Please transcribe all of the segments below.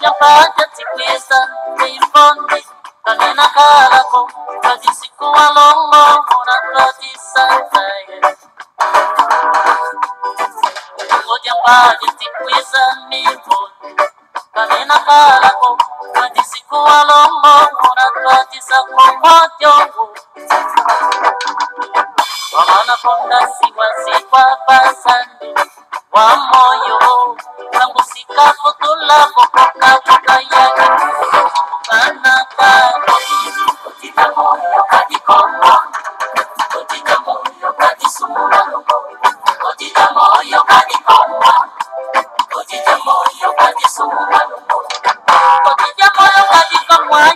paja tikwisa Nifondi Kalina kalako Kadisiku alongo Una kadisa Ngoja paja tikwisa Nifondi Kalina kalako Kadisiku alongo Una kadisa kumotyongo Wamana konda siwa siwa basandi Wa moyo Kangu sika futula Kokoka koka yaki Kana kana Kutita moyo kadikongo Kutita moyo kadisura Kutita moyo kadikongo Kutita moyo kadisura Kutita moyo kadikongo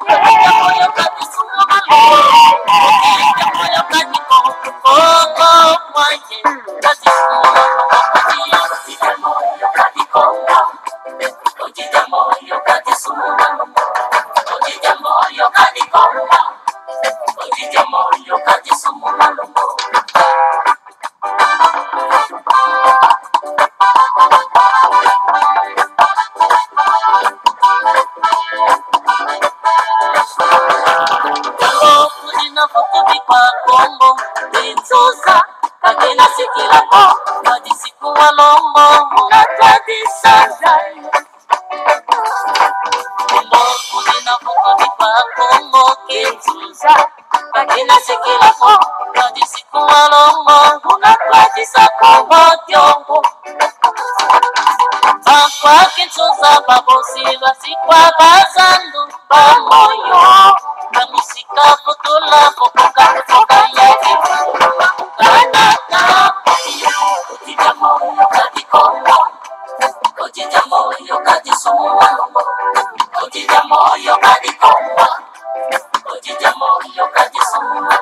Kutita moyo kadisura Kutita moyo kadikongo Koko mwaje Kadisura Kutita moyo kadikongo Kutita moyo kadisura Kutita moyo kadikongo Kutita moyo kadisura Kudina fukubi kwa kombo Tinsusa Kagina sikilako Kadisiku walombo Muna kadisa Kombo kudina fukubi kwa kombo Tinsusa Kagina sikilako Kadisiku walombo Muna kadisa kombo Tiongo Bakwa kinsusa Babosila sikwa bazandu Bamoyo Musika futula Kokoka koka yaki Kanaka Kutita moyo kadikongo Kutita moyo kadisura Kutita moyo kadikongo Kutita moyo kadisura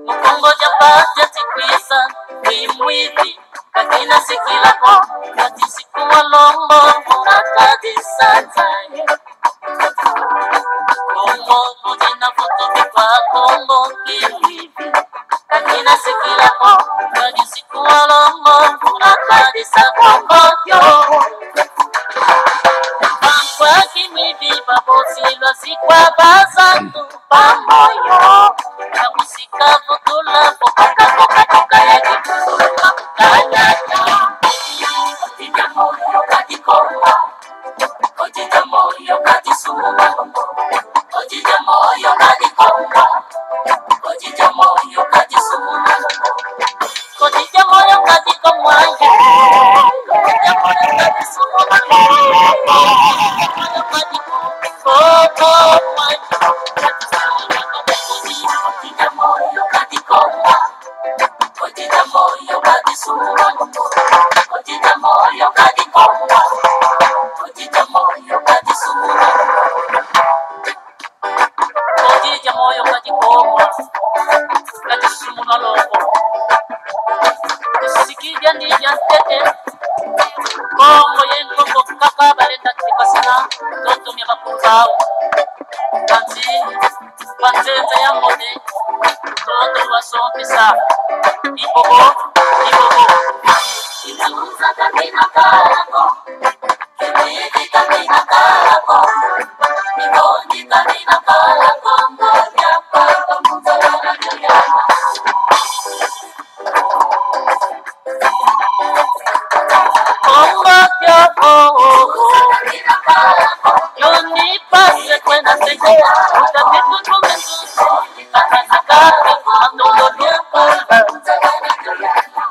Mukongo japaja tikwisa Wimwivi Kagina sikilako Kadisiku walombo Muna kadisa Kongo kudina futubi kwa Kongo Kimwivi Kagina sikilako Kadisiku walombo Muna kadisa Kongo Yo Bankwa kimwivi Babosila sikwa bazandu Bamoyo Kamusika futula Kokoka koka koka yaki Kanaka Kutita moyo kadikongo Kutita moyo kadisura Kutita moyo kadikongo Kutita moyo kadisura Kutita moyo kadikongo Kutita moyo kadisura Kutita moyo kadikongo Kutita moyo kadikongo Kutita moyo kadisura Kutita moyo kadikongo Kutita moyo kadisura Kutita moyo kadikongo Kadisura lobo Sikija ndija tete Kongo yenkongo kaka balenda kipasana Toto mya bakuru bawo Kanzi Banzenza ya mode Toto wasompisa Ibogo Inuza kakina kalako Kimwiti kakina kalako Ibondi kakina kalako Ngoja paka muzalana nyuyana Kongo kakina kalako Yoni pase kwenda seke Utakitu tumenzuzi Kakina kalako Ando donya kulba Muzalana nyuyana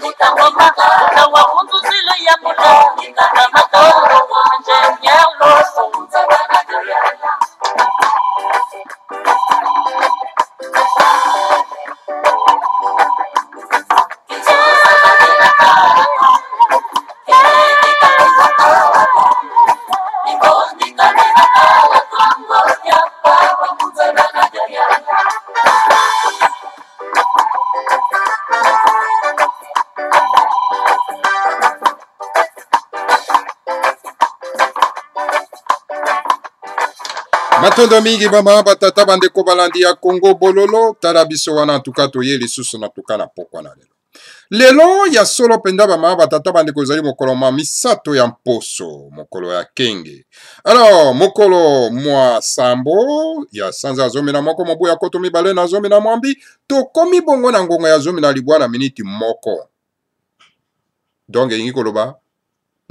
Ngoma, utawafunzu zile ya mula, na matoro, ingeniero loso. Matondo mingi mama batata bandeko balandi ya Congo bololo tala biso wana tuka toye lisusu na tuka na pokwa na lelo. Lelo ya solo penda mama batata bandeko zali mokolo ma misato ya mposo mokolo ya kenge. Alors mokolo mwa sambo ya sanza zomi na moko mobu ya koto mibale na zomi na mwambi to komi bongo na ngonga ya zomi na libwa na miniti moko. Donc ingi koloba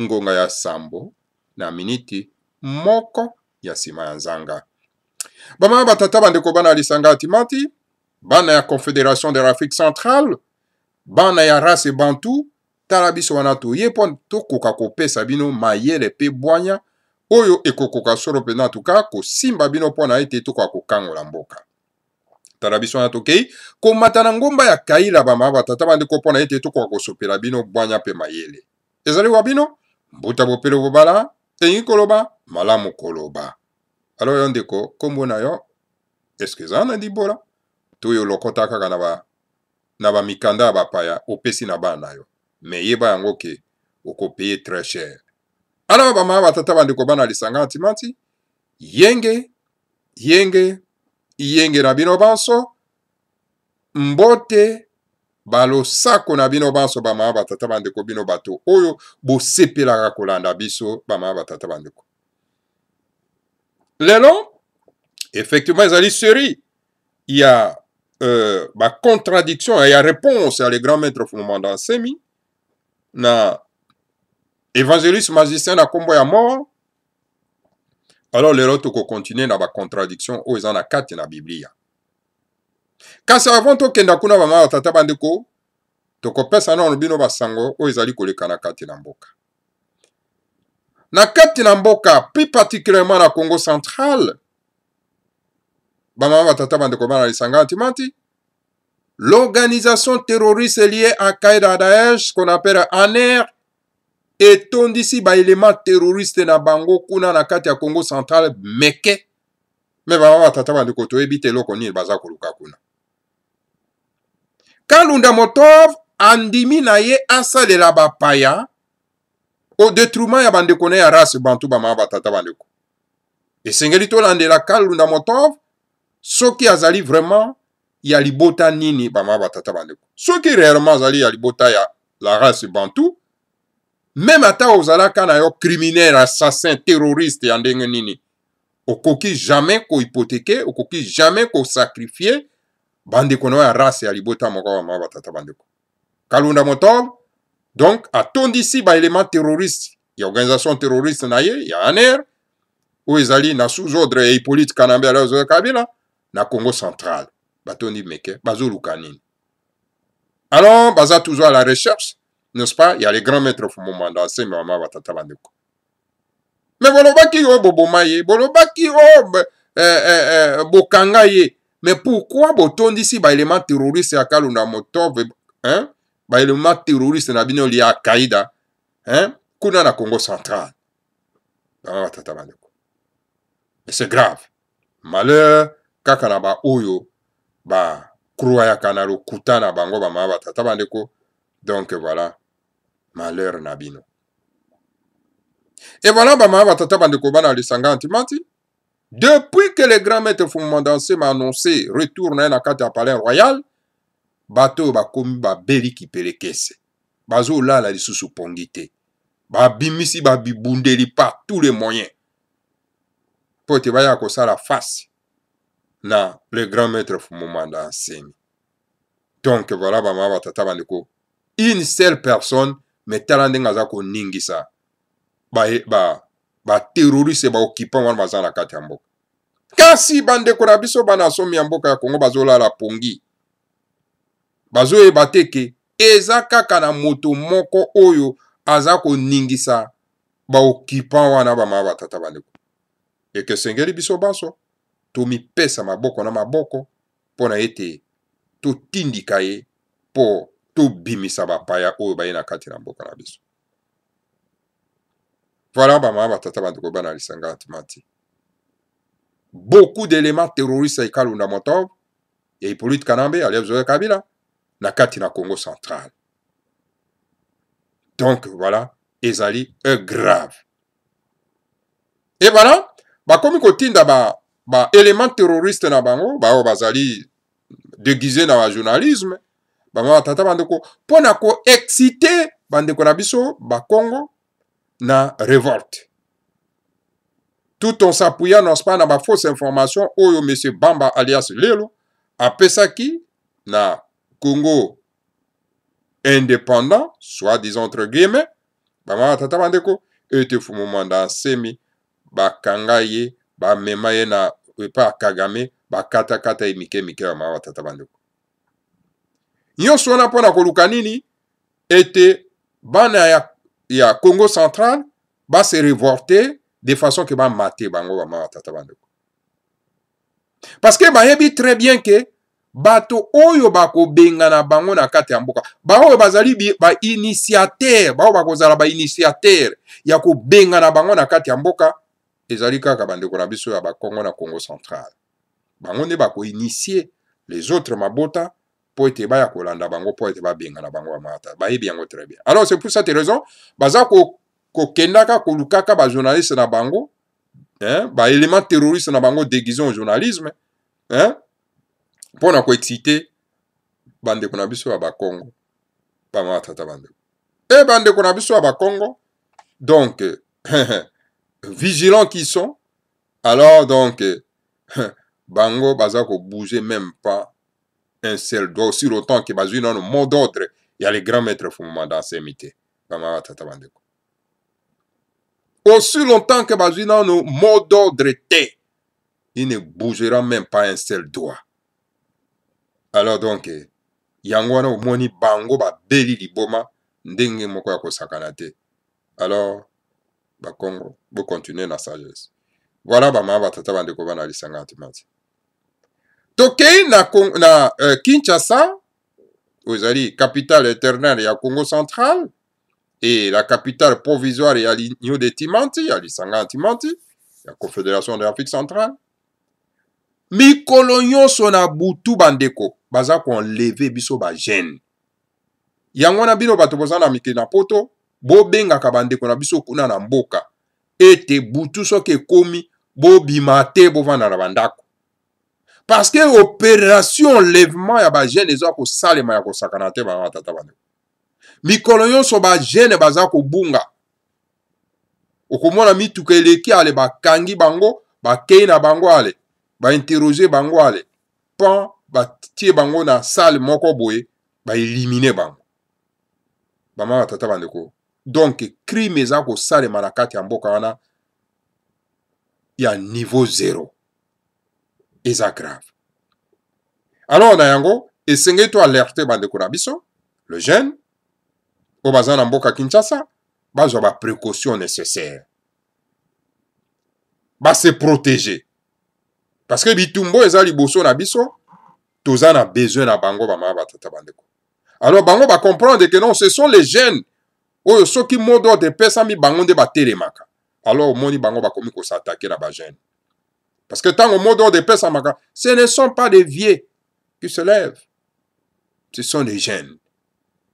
ngonga ya sambo na miniti moko ya sima ya nzanga. Bama batata bandeko bana lisanga atimati, bana ya Confédération de l'Afrique centrale, bana ya race bantu, tarabiso wana toyepo tokoka kopesa bino mayele pe bwanya, oyo ekokoka solo pena tuka ko simba bino pona ete tokoka kokangola mboka. Tarabiso wana tokei, komata na ngomba ya kaila bama batata bandeko pona ete tokoka kosopela bino bwanya pe mayele. Ezali wa bino, mbuta bopelo bobala, tengi koloba, malamu koloba. Alors yon deko, kombo na yo, eske zana di bola? Toyo lokota kaka na ba mikanda ba paya, opesi na ba na yo. Me yeba yango ke, oko paye très cher. Alors ba maa batata bandeko bana lisanga antimanti, yenge na bino banso, mbote, balo sako na bino banso ba maa batata bandeko bino bato, oyo bo sepela kolanda biso ba maa batata bandeko. Lelo, effectivement, ils série. Il y a ma contradiction, il y a réponse à les grands maîtres fondaments semi. Na évangéliste magicien na kombo ya mort. Alors lelo toko continuer na ba contradiction o ezana kati na Biblia. Kasi avant to kenda kuna ba mama tata bandeko, toko pesa na bino basango o ezali koleka na kati na mboka. Na kati na mboka, plus particulièrement na Congo central, bama batata bandeko bana lisanga antimanti, l'organisation terroriste liée à Qaïda Daesh, qu'on appelle ANER, et tondisi ba élément terroriste na bango kuna na kati ya Congo central meke, mais bama batata bandeko to ebite loko ni baza koluka kuna. Kalunda Motov andimi na ye asalela bapaya, au détriment ya bandeko ne ya race bantu ba mama batata bandeko. Et sengeli to landela Kalunda Motov, soki azali vraiment ya libota nini ba mama batata bandeko. Soki réellement azali ya libota ya la race bantu, même ata ozalaka na yo criminel, assassin, terroriste ya ndenge nini, okoki jamais ko hypothéquer, okoki jamais ko sacrifier bandeko no ya race ya libota moko ba mama batata bandeko. Kalunda Motov donc, à tondisi ba élément terroriste, il y a organisation terroriste na ye, il y a ANER, où ils allaient na sous-ordre et Hippolyte Kanambe à la Kabila, na Congo central. Batondi meke, bazo lukanini. Alors, baza toujours à la recherche, n'est-ce pas? Il y a les grands maîtres Fumoma dans ces mamans batata bandeko. Mais bolobaki o bobomaye, bolobaki o bokangaye. Mais pourquoi botondisi ba élément terroriste à Kalunda Motov, hein? Ba élément terroriste na bino lié à Qaïda, hein? Kuna na Congo central. Et c'est grave. Malheur, kaka na ba oyo, ba kruaya kanalo kutana bango ba mama batata bandeko. Donc voilà, malheur na bino. Et voilà, ba mama batata bandeko bana lisanga antimanti. Depuis que le grand maître Fumandance m'a annoncé retour na kati ya palais royal, bato bakomi ba beli ki pelekese. Bazo la lisusu pongite. Ba bimisi ba bibundeli par tous les moyens. Pour te vaya ko sala face na le grand maître Fumanda Nsemi. Donc voilà ba mama batata bandeko. Une seule personne mais talande ngaza ko ningisa. Ba terroriste ba occupant wana baza na kati ya mboka. Kasi bandeko na biso bana somi ya mboka ya Congo bazo la pongi. Bazo ebate ke eza kaka na moto moko oyo aza koningisa baoccupant wana bamama batata bandeko ekesengeli biso banso tomipesa maboko na maboko mpo na ete totindika ye mpo tobimisa bapaya oyo baye na kati na mboka na biso. Voilà bamama batata bandeko bana lisanga atimati. Beaucoup d'éléments terroristes ya Kalunda Motov ya Hippolyte Kanambe alias Joseph Kabila na kati na Congo central. Donc voilà, ezali grave. Et voilà, bakomi kotinda ba éléments terroristes na bango, ba bazali déguisé na ba journalisme, ba mama tata bandeko pona ko exciter bandeko na biso ba Congo na révolte. Tout en s'appuyant non pas na ba fausse information oyo monsieur Bamba alias Lelo apesaki na Congo indépendant, soit disant entre guillemets, bama tata bandeko ete fu momanda semi bakanga ye bamema ye na epa Kagame bakatakata ye mike bama tata bandeko. Nyonso wana mpona koluka nini ete bana ya Congo central ba se révolter de façon que ba mate bango bama tata bandeko. Parce que bayebi très bien que bato oyo bako benga na bango na kati ya mboka ba oyo bazali ba initiateur ba bako zala ba initiateur ya ko benga na bango na kati ya mboka ezali kaka bandeko na biso ya ba Congo na Congo central bango nde bako initier les autres mabota po ete ba ya kolanda bango po ete ba benga na bango mata ba yebi yango très bien. Alors c'est pour cette raison baza ko kendaka ko lukaka ba journaliste na bango ba élément terroriste na bango déguisé en journalisme pour na ko exciter bandeko na biso ya ba Congo ba matata bandeko et bandeko na biso ya ba Congo donc vigilants qui sont alors donc bango baza ko bouger même pas un seul doigt aussi longtemps que bazui dans le mot d'ordre il y a les grands maîtres fumuma dans ces mités ba matata bandeko aussi longtemps que bazui dans le mot d'ordre il ne bougera même pas un seul doigt. Alors donc yango wana omoni bango ba beli liboma ndenge moko ya kosakana te. Alors ba Congo bo continuer na sagesse. Voilà ba mama batata bandeko bana lisanga atimati. Tokei na Kinshasa ozali capitale éternelle ya Congo central et la capitale provisoire ya l'Union de Timanti ya lisanga atimati ya Confédération de l'Afrique centrale. Mikolo nyonso na butu bandeko baza ko enlever biso ba gêne. Yango na bino bato bozana mike na poto bo benga ka bandeko na biso kuna na mboka ete butu soke komi bo bimate bo vana na bandako. Parce que opération enlèvement ya ba gêne ezo ko salema ya ko sakana te ba tata bandeko. Mikolo nyonso ba gêne baza ko bunga. Okomona mituka eleki ale bakangi bango bakei na bango ale ba interroger bango ale pan ba tie bango na salle moko boye ba éliminer bango bama tata bandeko. Donc crime eza ko salema na kati ya mboka wana ya niveau 0 eza grave. Alors na yango esengeli to alerter bandeko na biso le jeune o baza na mboka Kinshasa bazwa ba précaution nécessaire ba se protéger. Parce que bitumbo eza liboso na biso toza na besoin na bango bama batata bandeko. Alors bango ba comprendre que non ce sont les jeunes oyo soki modo de pesa mi bango nde batelemaka. Alors moni bango bakomi ko s'attaquer na ba jeunes. Parce que tant au modo de pesa maka ce ne sont pas des vieux qui se lèvent. Ce sont des jeunes.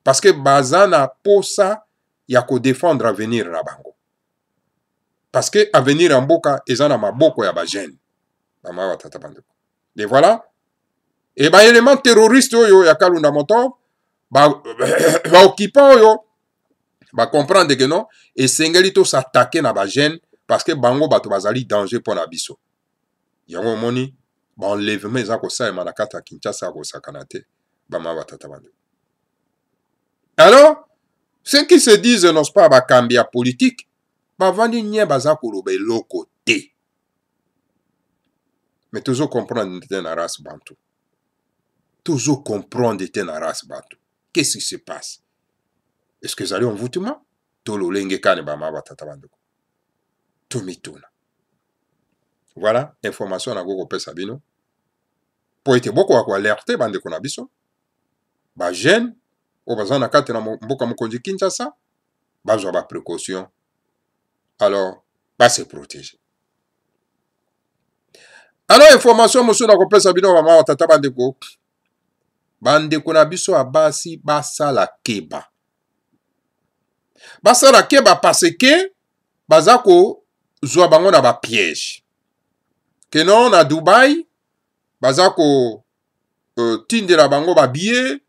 Parce que bazana posa ya ko défendre avenir na bango. Parce que avenir en mboka ezana maboko ya ba jeunes. Et voilà. Et bah élément terroriste oyo ya Kalunda Motov ba occupant oyo ba comprendre que non et sengeli to s'attaquer na ba jeune parce que bango bato bazali danger pour na biso. Yango moni ba enlèvement eza ko salema na kata Kinshasa ko sakana te ba ma batata bande. Alors ceux qui se disent non pas ba kambia politique ba vandi nye baza ko lobe loko te. Mais toujours comprendre que c'est une race bantou. Toujours comprendre que c'est une race bantou. qu'est-ce qui se passe? Est-ce que zali envoûtement? Tolo lenge kane bama batata bandeko. Tomituna. Voilà, information na go pesa bino. Po ete boko wa alerte bandeko na biso. Ba jeune o bazana kati na mboka mokonzi Kinshasa, bazwa ba précaution. Alors, ba se protéger. Alors information mosu na go pesa bino bama batata bandeko. Bandeko na biso abasi basala keba. Basala keba parce que bazako zwa bango na ba piège. Que non na Dubai bazako tindela bango ba billet,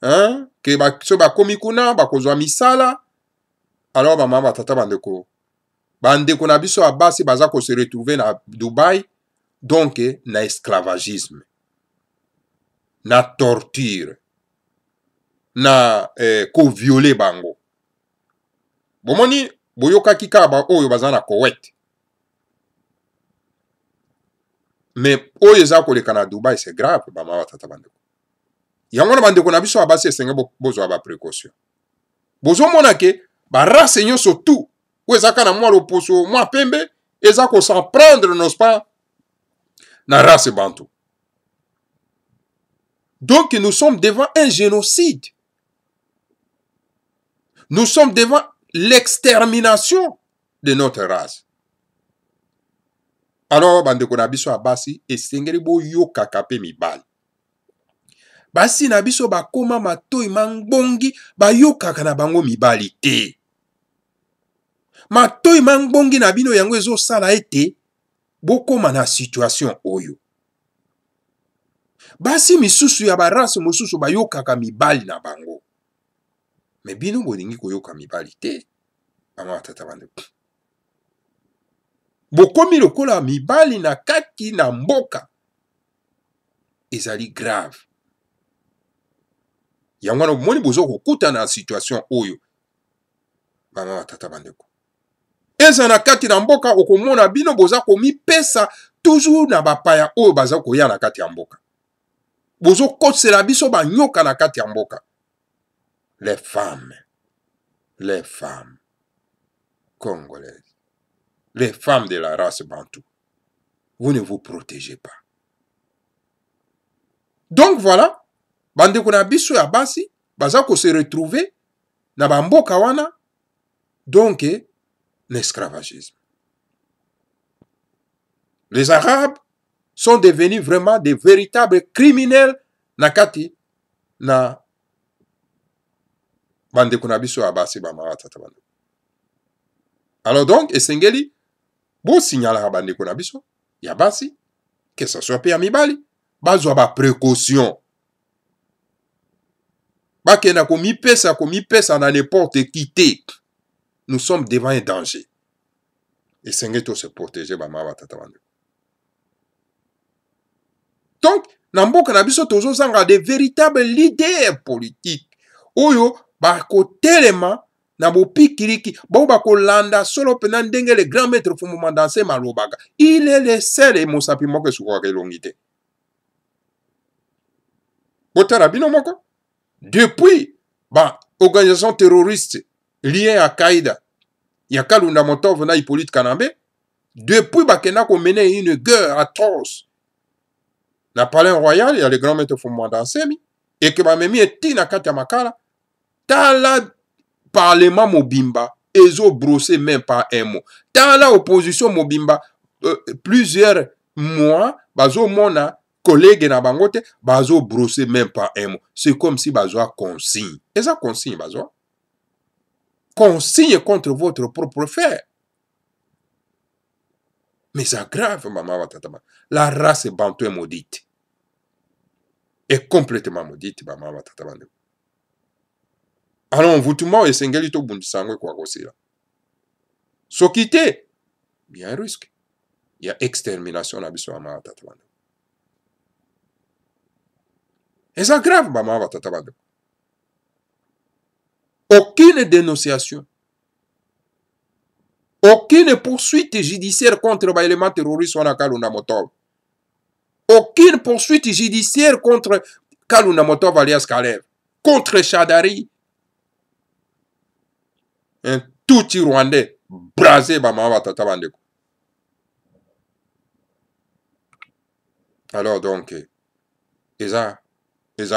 hein, que ba so ba komi kuna ba kozwa misala. Alors ba mama tata bandeko. Bandeko na biso abasi bazako se retrouver na Dubai, donc na esclavagisme, na torture, na ko violer bango. Bomoni boyoka kika ba oyo bazana Koweït. Mais oyo eza koleka na Dubai c'est grave ba mama tata bandeko. Yango na bandeko na biso abasi esenge bozwa ba précaution. Bozo mona ke ba race nyonso tout ou ezaka na mwa loposo mwa pembe eza ko s'en prendre n'est-ce pas na race bantou. Donc nous sommes devant un génocide. Nous sommes devant l'extermination de notre race. Alors, bandeko na biso abasi, esengeli bo yoka kape mibali. Basi na biso bakoma matoi mangbongi, ba yoka kana bango mibali te. Matoi mangbongi na bino yango ezo sala ete, bokoma na situation oyo. Basi misusu ya barase mosusu ba yoka ka mibali na bango. Me bino bolingi koyoka mibali te. Mama tata bandeko. Bokomi lokola mibali na kati na mboka. Ezali grave. Yango na moni bozo kokuta na situation oyo. Mama tata bandeko. Eza na kati na mboka okomona bino boza komi pesa toujours na bapaya oyo baza koya na kati ya mboka. Bozo kosela biso banyoka na kati ya mboka. Les femmes congolaises, les femmes de la race bantou, vous ne vous protégez pas. Donc voilà, bandeko na biso ya basi, baza ko se retrouver na bamboka wana, donc l'esclavagisme. Les Arabes sont devenus vraiment des véritables criminels na kati na bandeko na biso ya basi ba mama tata bandeko. Alors donc, esengeli, bo signalaka bandeko na biso, ya basi, que ça soit pe ya mibali, bazwa ba précaution. Bakena komi pesa na n'importe qui te. Nous sommes devant un danger. Esengeli to se protéger ba mama tata bandeko. Donc, na mboka na biso tozo zanga de véritables leaders politiques. Oyo, bako telema, na bopikiriki, bo bako landa solo pena ndenge le grand maître Fumuma Danse malobaga. Il est le seul et mosapi moko suko kelongite. Botara bino moko. Depuis, organisation terroriste liée à Qaïda, ya Kalunda Motov na Hippolyte Kanambe, depuis bakena ko mener une guerre atroce. Na palais royal, il y a le grand maître Fumuma Danse et que ba memi etina kati ya makala. Tala Parlement mobimba, ezo brossé même pas un mot. Dans la opposition mobimba, plusieurs mois, bazo mona, collègue na bangote, bazo brossé même pas un mot. C'est comme si bazo a consigne. Et ça consigne, bazo? Consigne contre votre propre frère. Mais c'est grave, maman watatama. La race bantou est maudite. Est complètement maudite, maman watatama. Alors, envoûtement et sengeli to bundisango kwa kosila. Sokite, il y a un risque. Il y a extermination na biso ama tatabande. Et c'est grave, maman tatabande. Aucune dénonciation, aucune poursuite judiciaire contre l'élément terroriste on a Kalunda Motov. Aucune poursuite judiciaire contre Kalunda Motov alias Kalev. contre Chadari. Un tout Rwandais brasé bama tata bandeko. Alors donc, eza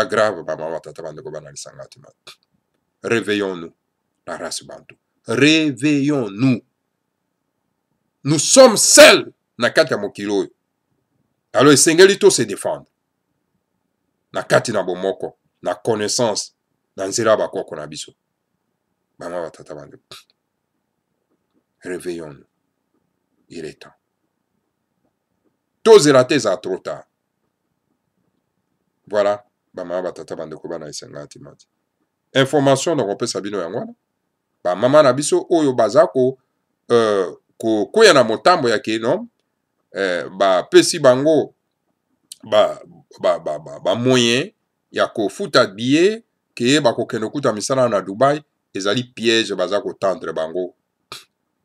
grave bama tata bandeko banali sangati mat. Réveillons-nous, la race bantou. Réveillons-nous. Nous sommes seuls na kati ya mokilo. Alors esengeli to se défendre. Na kati na bomoko, na connaissance, na nzela bakoko na biso. Bama batata bandeko. Réveillons-nous. Il est temps. Tozela te za trop tard. Voilà. Bama batata bandeko bana esengati mati. Information donc on peut sabino yangwana. Ba mama na biso oyo bazako koya na motambo ya keno ba pesi bango ba moyen ya kofuta billet ke ba kokeno kuta misala na Dubai ezali piège bazako tendre bango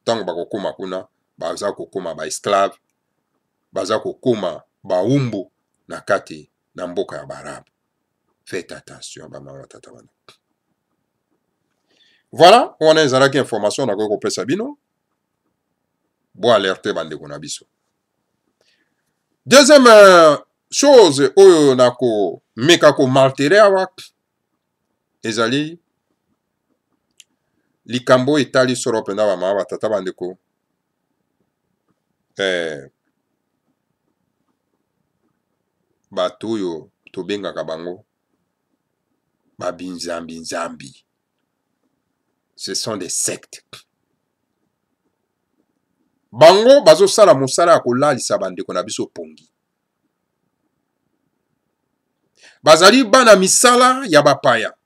tango bakokoma kuna bazako koma ba esclave bazako koma ba umbu na kati na mboka ya barabu. Faites attention ba mama tata bana. Voilà, on a ezalaki information na ko pesa bino. Bo alerte bande ko na biso. Deuxième chose oyo nako meka ko maltere awa ezali likambo etali soro penda ba mama tata bande ko bato oyo tobengaka bango babinzambi nzambi. Ce sont des sectes. Bango bazo sala musala kolalisa bandeko na biso pongi. Bazali bana misala ya bapaya.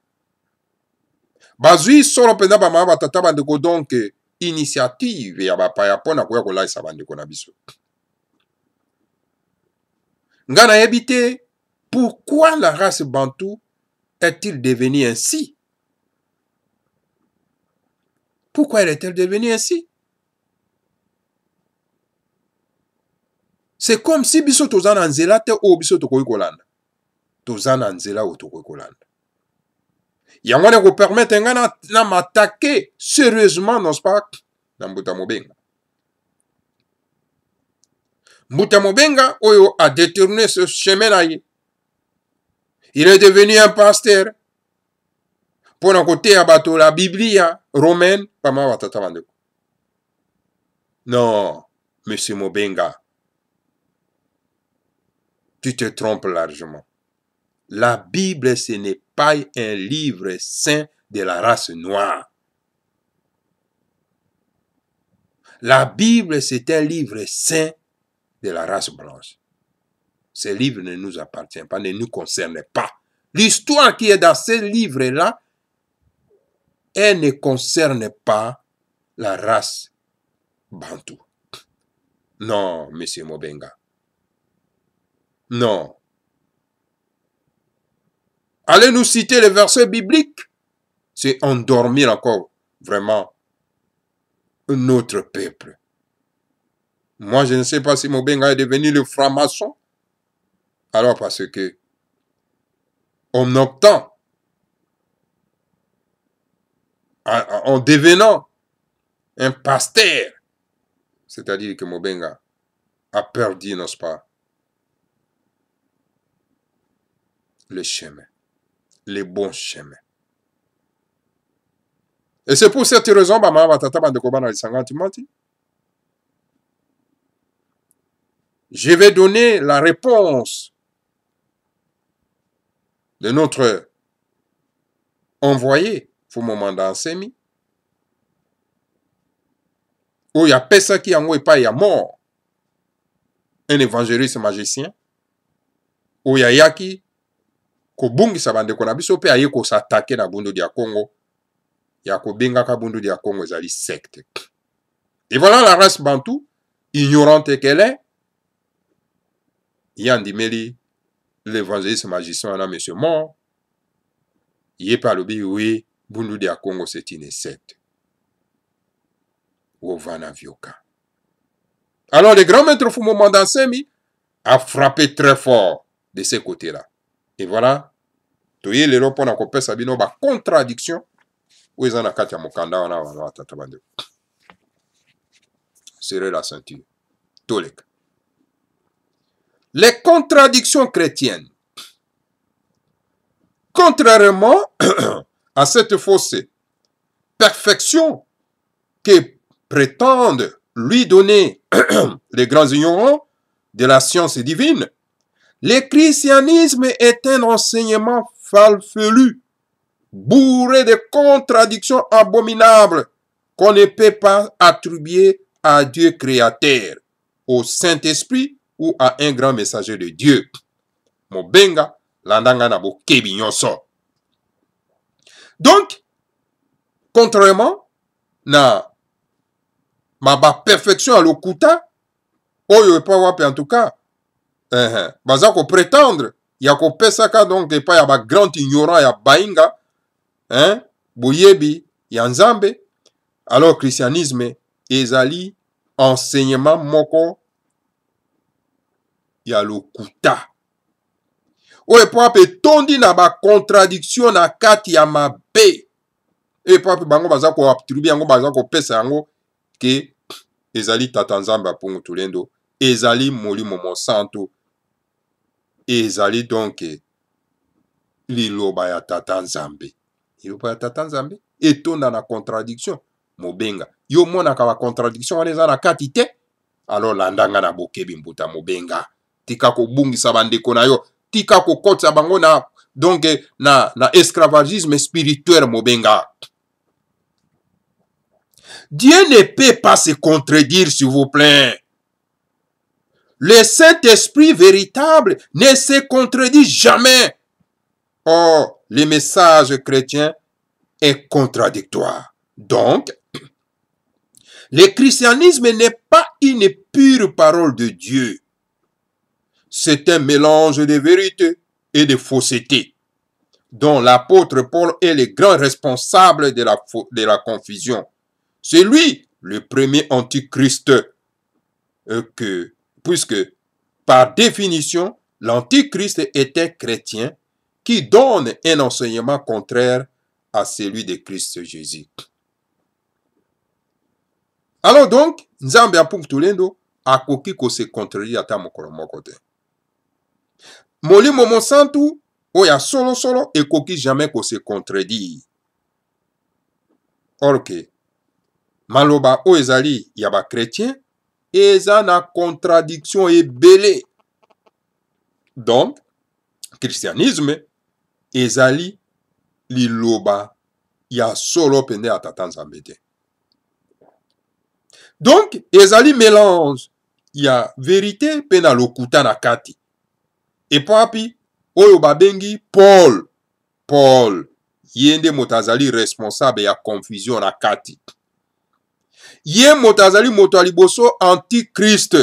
Bazui solo penda ba mama tata bandeko donc initiative ya bapaya pona koya kolalisa bandeko na biso. Ngana ebite, pourquoi la race bantou est-il devenue ainsi? Pourquoi elle est-elle devenue ainsi? C'est comme si biso tozana nzela te o biso tokoki kolanda. Tozana nzela o tokoki kolanda. Yangwane ko permettre ngana na m'attaquer sérieusement, non pas, na Mbuta Mobenga. Mbuta Mobenga oyo a détourné ce chemin-là. Il est devenu un pasteur. Pour un côté à bateau la Biblia romaine, pas ma watata bandeko. Non, monsieur Mobenga, tu te trompes largement. La Bible, ce n'est pas un livre saint de la race noire. La Bible, c'est un livre saint de la race blanche. Ce livre ne nous appartient pas, ne nous concerne pas. L'histoire qui est dans ce livre-là, elle ne concerne pas la race bantou. Non, monsieur Mobenga. Non. Allez nous citer les versets bibliques. C'est endormir encore vraiment notre peuple. Moi, je ne sais pas si Mobenga est devenu le franc-maçon. Alors parce que en optant, en devenant un pasteur, c'est-à-dire que Mobenga a perdu, n'est-ce pas, le chemin, les bons chemins. Et c'est pour cette raison, je vais donner la réponse de notre envoyé, Fumomanda Nsemi, où il y a personne qui en pas, il y a mort, un évangéliste magicien, où il y a Yaki, Kobungi Sabande Konabiso, pe aye ko s'attaquer na Bundu dia Congo, ya ko benga ka Bundu dia Congo, zali secte. Et voilà la race bantou, ignorante qu'elle est, Yandimeli, l'évangéliste magicien, on a monsieur mort, il est pas le bi, oui, Bundu dia Congo, c'est une secte. Ovana Vioka. Alors, le grand maître Fumomanda Nsemi a frappé très fort de ces côtés-là. Et voilà, toye lelo mpona kopesa bino contradiction oyo eza na kati ya mokanda wana wana batata bandeko. Serrez la ceinture toleka. Les contradictions chrétiennes. Contrairement à cette fausse perfection que prétendent lui donner les grands ignorants de la science divine, le christianisme est un enseignement farfelu, bourré de contradictions abominables qu'on ne peut pas attribuer à Dieu créateur, au Saint-Esprit ou à un grand messager de Dieu. Mobenga landanga na bokebi nyonso. Donc, contrairement na ma perfection à lokuta, oyo pa wapi en tout cas, baza ko prétendre ya ko pesaka donc pas ya ba grand ignorant ya bainga, boyebi ya nzambe, alors christianisme ezali enseignement moko ya lokuta. Oyo po ape tondi na ba contradiction na kati ya mabe. E po ape bango baza ko attribuer yango baza ko pesa yango ke ezali tata nzambe apungu tulendo, ezali molimo monsanto, ezali donc liloba ya tata nzambe. Liloba ya tata nzambe etonda na contradiction. Mobenga yo monaka ba contradiction wana eza na kati te, alors landanga na bokebi mbuta mobenga. Tika ko bungisa bandeko na yo, tika ko kotsa bango na donc na esclavagisme spirituel mobenga. Dieu ne peut pas se contredire, s'il vous plaît. Le Saint-Esprit véritable ne se contredit jamais. Or, le message chrétien est contradictoire. Donc, le christianisme n'est pas une pure parole de Dieu. C'est un mélange de vérité et de fausseté, dont l'apôtre Paul est le grand responsable de la confusion. C'est lui le premier antichrist, puisque par définition, l'antichrist est un chrétien qui donne un enseignement contraire à celui de Christ Jésus. Alors donc, Nzambe apung tulendo akoki ko se contredire ata mokolo moko te. Molimo monsantu oya solo ekoki jamais ko se contredire. Or que maloba o ezali ya ba chrétien eza na contradiction ebele. Donc, christianisme ezali liloba ya solo pende ya tata nzambe te. Donc, ezali mélange ya vérité pe na lokuta na kati. Et papi, oyo babengi Paul, yende motazali responsable ya confusion na kati. Ye motazali moto aliboso antichrist.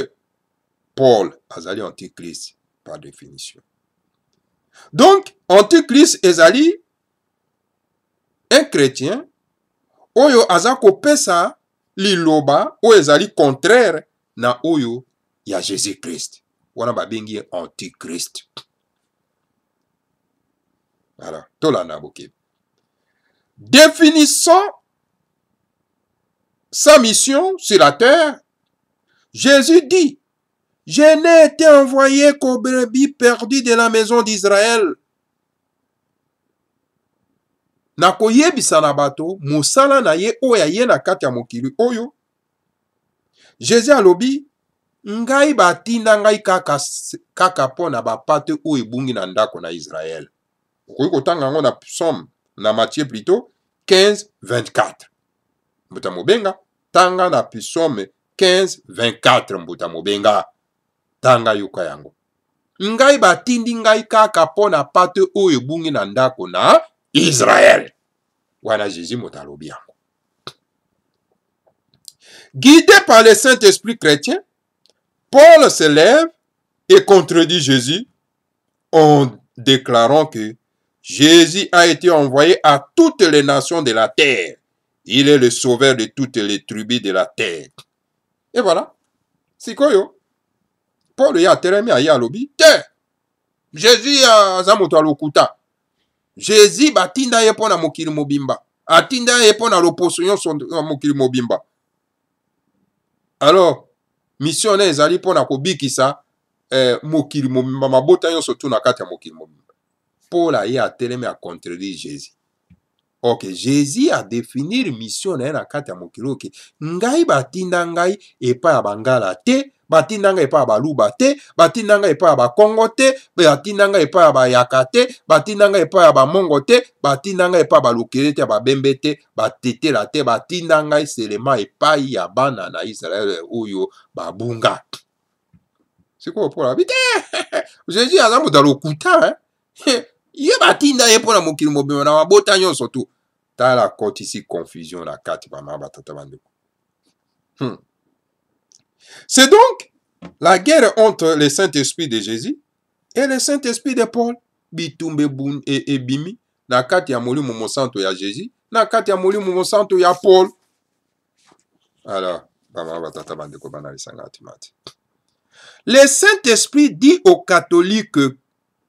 Paul azali antichrist par définition. Donc, antichrist ezali un chrétien oyo azako pesa liloba oyo ezali contraire na oyo ya Jésus-Christ. Wana babengi antichrist. Alors, tolanda bokebi. Définissant sa mission sur la terre, Jésus dit: je n'ai été envoyé qu'aux brebis perdues de la maison d'Israël. Nakoyebisa na bato musala na ye oya ye na kati ya mokili oyo. Jésus alobi ngai batinda ngai kaka pona bapate oyo ebungi na ndako na Israël. Okoki kotanga yango na Psaume na Matthieu plutôt 15:24. Mbuta mobenga tanga na Psaume 15:24 mbuta mobenga. Tanga yuka yango. Ngai batindi ngai kaka pona pate oyo ebungi na ndako na Israël. Wana Jésus motalobi yango. Guidé par le Saint-Esprit chrétien, Paul se lève et contredit Jésus en déclarant que Jésus a été envoyé à toutes les nations de la terre. Il est le sauveur de toutes les tribus de la terre. Et voilà. Sikoyo. Paul ya teremi aya lobi te. Jésus a zamoto alokuta. Jésus batinda ye pona mokili mobimba. Atinda ye pona loposo nyonso mokili mobimba. Alors, mission na ezali pona kobikisa mokili mobimba mabota nyonso tu na kati ya mokili mobimba. Paul aye atelemi a contredire Jésus. Ok, Jésus a définir mission na ye na kati ya mokili oke. Ngai batinda ngai epa ya bangala te, batinda ngai epa ya baluba te, batinda ngai epa ya bakongo te, batinda ngai epa ya bayaka te, batinda ngai epa ya bamongo te, batinda ngai epa ya balukele te, babembe te, batetela te, batinda ngai selema epai ya bana na Israele oyo babunga. Sikoyo Paul abi te. Jésus aza moto alokuta, ye batinda ye pona mokili mobimba na mabota nyonso tu. Tala koti si confusion na kati pa mama batata bandeko. C'est donc la guerre entre le Saint-Esprit de Jésus et le Saint-Esprit de Paul. Bitumbe bun et bimi na kati ya molimo mosanto ya Jésus, na kati ya molimo mosanto ya Paul. Alors, mama batata bandeko bana lisanga timati. Le Saint-Esprit dit aux catholiques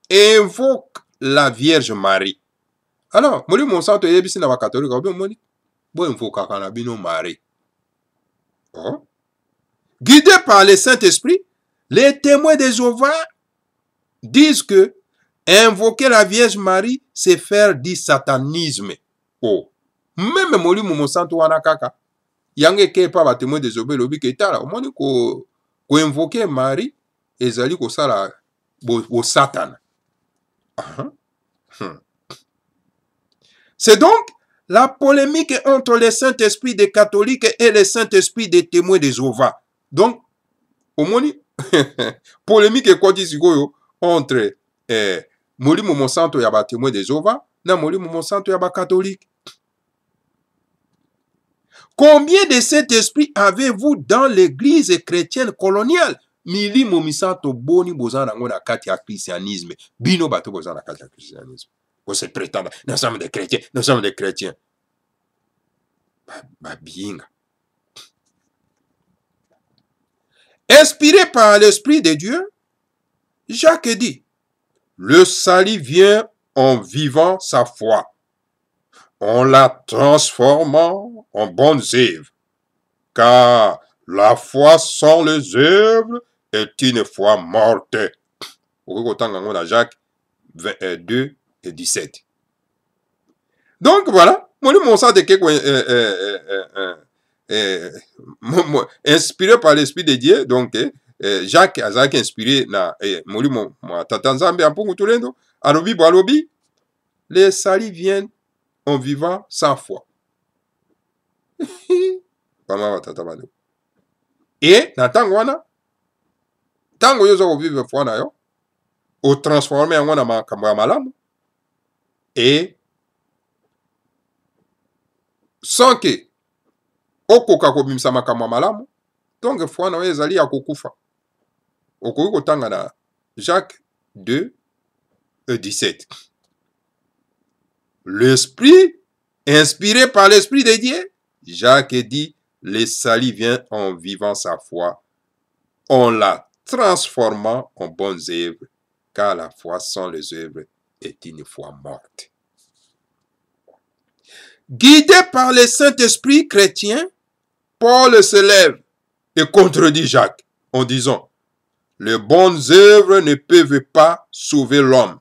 invoque la Vierge Marie. Alors, moli monsanto yebisi na ba catholique obi moni bo invoque kana bino Marie. Oh. Guidés par le Saint-Esprit, les témoins de Jéhovah disent que invoquer la Vierge Marie, c'est faire du satanisme. Oh. Même moli monsanto wana kaka. Yange ke pa ba témoins de Jéhovah lobi ke tala moni ko invoquer Marie ezali ko sala bo Satan. C'est donc la polémique entre le Saint-Esprit des catholiques et le Saint-Esprit des témoins de Jéhovah. Donc, au moins, polémique est quoi dit entre molimo monsanto ya ba témoins de Jéhovah na molimo monsanto ya ba catholique. Combien de Saint-Esprit avez-vous dans l'église chrétienne coloniale? Milimo misanto boni bozana ngona kati ya christianisme. Bino bato bozana kati ya christianisme. Vous se prétendez, nous sommes des chrétiens, nous sommes des chrétiens. Inspiré par l'Esprit de Dieu, Jacques dit, le salut vient en vivant sa foi, en la transformant en bonnes œuvres, car la foi sans les œuvres est une foi morte. Jacques 2 et 17. Donc voilà, moi mon sang de inspiré par l'Esprit de Dieu, donc Jacques a inspiré na moli mo tata nzambe ampungu tulendo alobi bo alobi les salis viennent en vivant sans foi. Pama tata bando. Et na tango wana tango yozo ko vivre foi na yo o transformer yango na makambo ya malamu et sans que okoka kobimisa makambo ya malamu donc foi na yo ezali ya kokufa. Okoki kotanga na Jacques 2 et 17. L'esprit inspiré par l'Esprit de Dieu, Jacques dit, le salut vient en vivant sa foi, en la transformant en bonnes œuvres, car la foi sans les œuvres est une foi morte. Guidé par le Saint-Esprit chrétien, Paul se lève et contredit Jacques en disant, les bonnes œuvres ne peuvent pas sauver l'homme,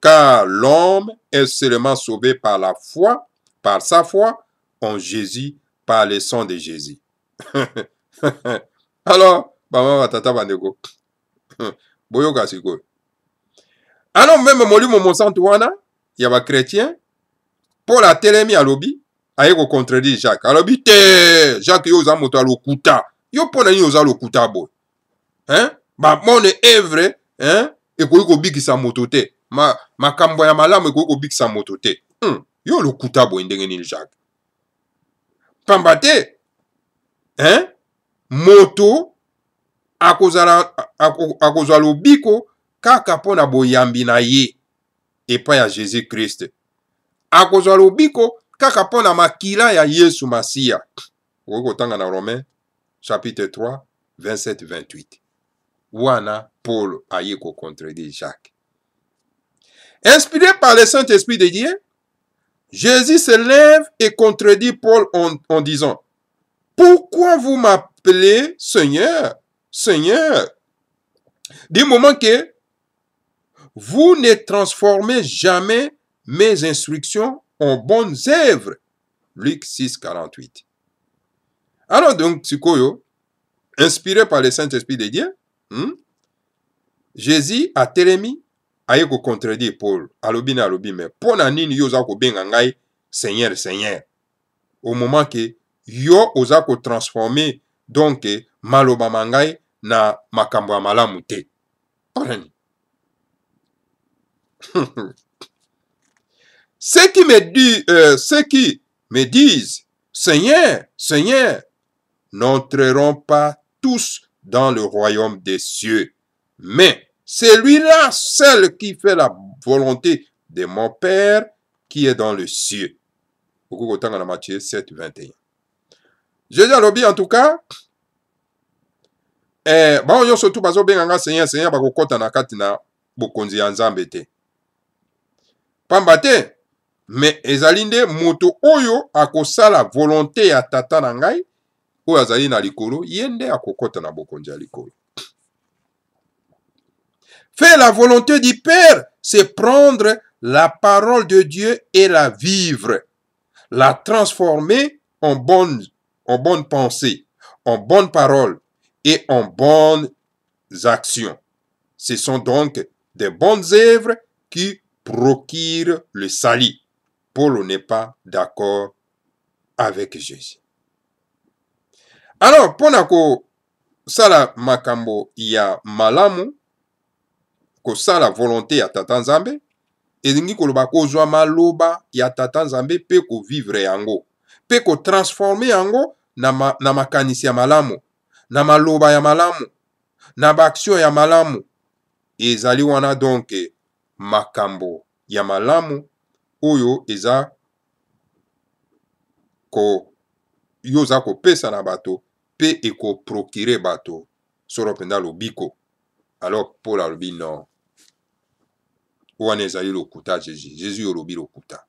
car l'homme est seulement sauvé par la foi, par sa foi en Jésus, par le sang de Jésus. Alors, maman tata bandeko, boyoka siko. Alors même molimo monsanto wana, ya ba chrétien, Paul a telemi alobi, aye ko contredire Jacques. Alobi te, Jacques yo za moto alokuta. Yo pona yo za lokuta boy. Hein? Ba mone evre, hein? Ekoki kobikisa moto te. Makambo ya malamu ekoki kobikisa moto te. Yo lokuta boy ndenge nini Jacques. Pamba te, hein? Moto akozala lobiko kaka pona boyambi na ye epai ya Jésus Christ. Akozala lobiko kaka pona makila ya Yesu Masia. Okoki kotanga na Romains chapitre 3 27-28. Wana Paul aye ko contredire Jacques. Inspiré par le Saint-Esprit de Dieu, Jésus se lève et contredit Paul en disant, « Pourquoi vous m'appelez Seigneur, Seigneur, du moment que vous ne transformez jamais mes instructions en bonnes œuvres. » Luc 6, 48. Alors donc, Tsikoyo, inspiré par le Saint-Esprit de Dieu, Jésus a télémi, a yeko contredire Paul, alobi na alobi, mais pour na nini yo zako benga ngai Seigneur, Seigneur. Au moment que yo ozako transformer donc maloba mangai na makambo ya malamu te. Parani. Ceux qui me disent Seigneur, Seigneur, n'entreront pas tous dans le royaume des cieux, mais celui-là seul qui fait la volonté de mon Père qui est dans le cieux. Matthieu 7, 21. Jésus a dit en tout cas, bon yo surtout bazo benga Seigneur, Seigneur bakokota na kati na bokonzi ya Nzambe te. Pamba te, mais ezalinde moto oyo akosala volonté ya tata na ngai, oyo azali na likolo, yende akokota na bokonzi ya likolo. Faire la volonté du Père, c'est prendre la parole de Dieu et la vivre, la transformer en bonne pensée, en bonne parole et en bonnes actions. Ce sont donc des bonnes œuvres qui procurent le salut. Paul n'est pas d'accord avec Jésus. Alors, pour sala makambo ya malamu, ko sala volonté ya tata Nzambe, elingi koloba kozwa maloba ya tata Nzambe pe ko vivre yango, pe ko transformer yango na makanisi ya malamu, na maloba ya malamu, na baksio ya malamu. Ezali wana donc makambo ya malamu oyo eza ko yoza ko pesa na bato pe eko procure bato soro penda lobiko. Alors Paul alobi non. Wana ezali lokuta Jésus. Jésus olobi lokuta.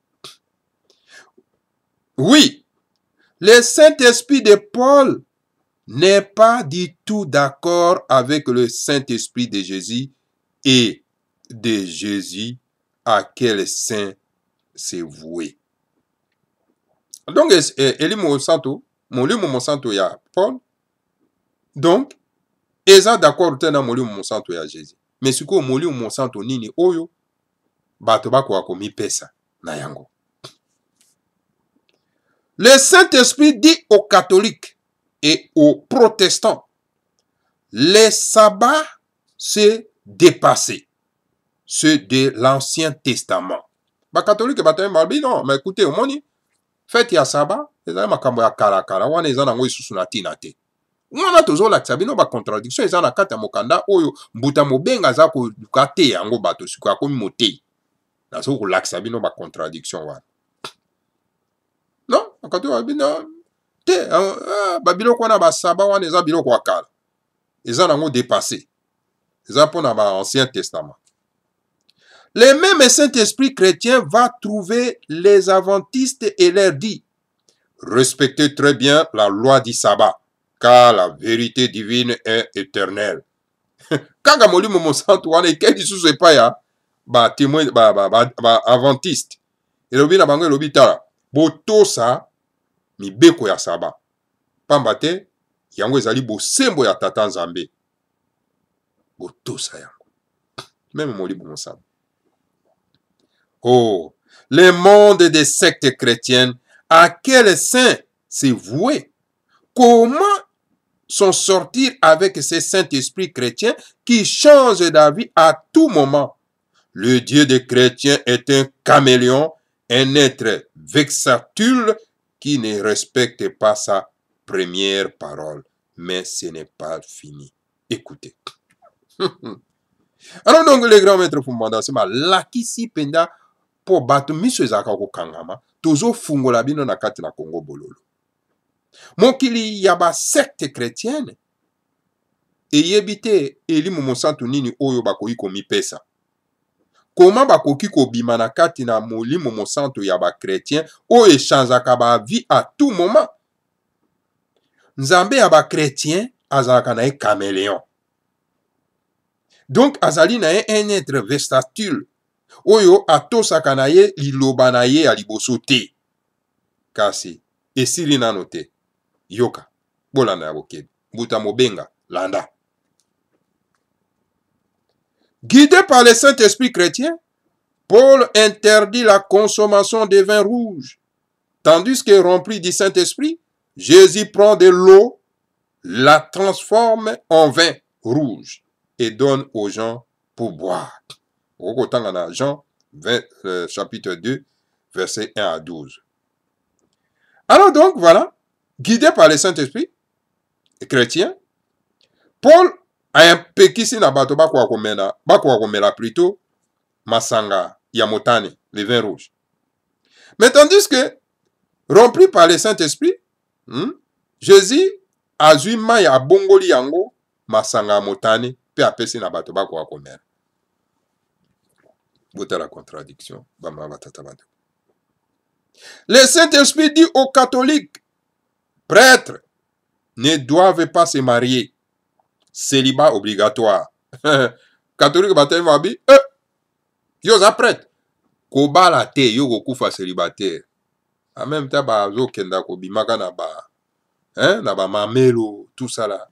Oui, le Saint-Esprit de Paul n'est pas du tout d'accord avec le Saint-Esprit de Jésus et de Jésus à quel saint c'est voué. Donc, Molimo Monsanto ya Paul. Donc, eza d'accord tena Molimo Monsanto ya Jésus. Mais si ko Molimo Monsanto nini oyo, bato bako akomi pesa na yango. Le Saint-Esprit dit aux catholiques et aux protestants, les sabbats c'est dépassé, ceux de l'Ancien Testament. Ba catholique bato mbalbi non, mais écoutez, au moni, fête ya sabbat, ezali makambo ya kala wana eza nango isusu na tina te. Wana tozolakisa bino ba contradiction eza na kati ya mokanda oyo mbuta mobenga aza koluka te yango bato siko akomi motei. Nazo kolakisa bino ba contradiction wana. Non, akatu ba bino te ba biloko wana ba sabbat wana eza biloko ya kala. Eza nango dépassé. Eza pona ba Ancien Testament. Le même Saint-Esprit chrétien va trouver les adventistes et leur dit, respectez très bien la loi du sabbat, car la vérité divine est éternelle. Kanga Molimo Monsanto wana ekeli susu epai ya ba témoin ba adventiste. Elobi na bango elobi tala, botosa mibeko ya sabbat. Pamba te yango ezali bosembo ya tata Nzambe. Botosa yango. Même Molimo Monsanto. Oh, le monde des sectes chrétiennes, à quel saint c'est voué? Comment s'en sortir avec ces Saint-Esprit chrétiens qui changent d'avis à tout moment? Le Dieu des chrétiens est un caméléon, un être vexatule qui ne respecte pas sa première parole. Mais ce n'est pas fini. Écoutez. Alors donc les grands maîtres Fumbanda, c'est ma lakisi penda po bato miso ezaka ko kangama tozo fungola bino na kati na Congo bololo. Mokili ya ba secte chrétienne eyebite Molimo Monsanto nini oyo bakoyi komi pesa. Comment bakoki kobima na kati na molimo mosantu ya ba chrétien o echangeaka ba vie à tout moment. Nzambe ya ba chrétien azalaka na ye caméléon. Donc azali na ye un être versatile oyo atosaka na ye liloba na ye ya liboso te. Kasi esili nano te. Yoka bolanda ya bokebi mbuta mobenga landa. Guidé par le Saint-Esprit chrétien, Paul interdit la consommation de vin rouge, tandis que rempli du Saint-Esprit, Jésus prend de l'eau, la transforme en vin rouge et donne aux gens pour boire. Jean chapitre 2, versets 1 à 12. Alors donc, voilà, guidé par le Saint-Esprit chrétien, Paul a un pekisi na bato bakwa komela plutôt masanga ya motane, le vin rouge. Mais tandis que, rempli par le Saint-Esprit, Jésus a zui mai ya bongoli yango masanga ya motane pe apesi na bato bakwa komela. Bota la contradiction. Le Saint-Esprit dit aux catholiques, prêtres, ne doivent pas se marier. Célibat obligatoire. Catholique bataille mabi, yo za prêtre. Kobala te yo gokufa célibataire. En même temps bazo kenda kobimaka na ba na ba mamelo tout ça là.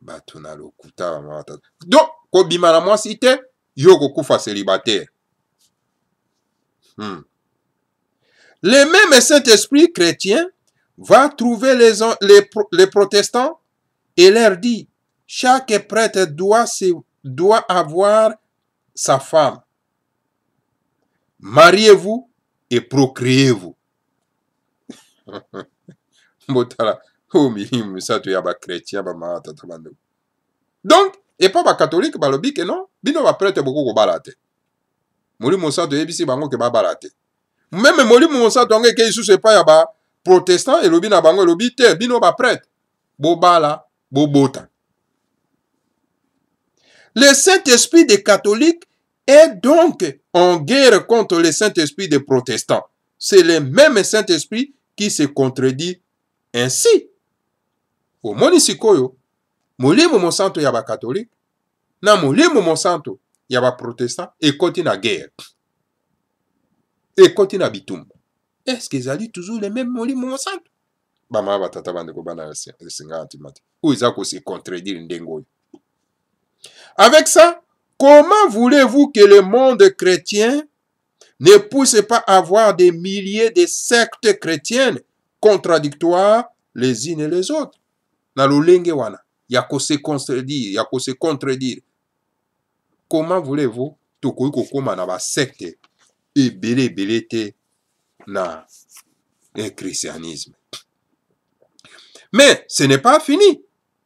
Batuna lokuta mata. Donc kobima na mwasi te yo gokufa célibataire. Le même Saint-Esprit chrétien va trouver les protestants et leur dit, chaque prêtre doit avoir sa femme. Mariez-vous et procréez-vous. Donc, et pas ba catholique ba lobi que non, bino ba prêtre beaucoup ko balate. Moli monsanto ebisi bango ke ba balate. Même moli monsanto ngeke isu se pa ya ba protestant et lobi na bango lobi te bino ba prêtre. Bo bala, bo bota. Le Saint-Esprit des catholiques est donc en guerre contre le Saint-Esprit des protestants. C'est le même Saint-Esprit qui se contredit ainsi. Au monisikoyo, molimo monsanto ya ba catholique, na molimo monsanto ya ba protestant, et continue la guerre. Et continue à bitum. Est-ce qu'ils allaient toujours les mêmes molimo monsanto? Bama batata bandeko bana singa antimati. Ou ils ont se contredire ndengoyo. Avec ça, comment voulez-vous que le monde chrétien ne puisse pas avoir des milliers de sectes chrétiennes contradictoires les unes et les autres? Na lolenge wana, yako se contredire, yako se contredire. Comment voulez-vous tokoyi kokoma na ba secte ebele te na christianisme? Mais ce n'est pas fini.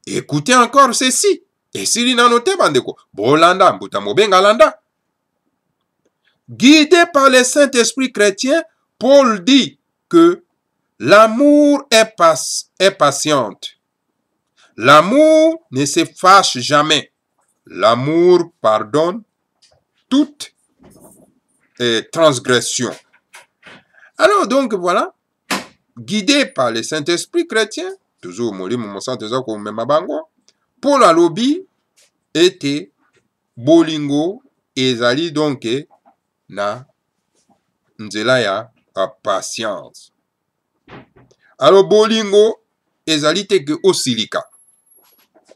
Écoutez encore ceci. Et si nanote bandeko, bolanda mbuta mobenga landa. Guidé par le Saint-Esprit chrétien, Paul dit que l'amour est patiente. L'amour ne se fâche jamais. L'amour pardonne toute transgression. Alors donc voilà, guidé par le Saint-Esprit chrétien, toujours molimo monsanto za ko mema bango, Paul alobi ete bolingo ezali donc na nzela ya patience. Alors bolingo ezali te ke osilika.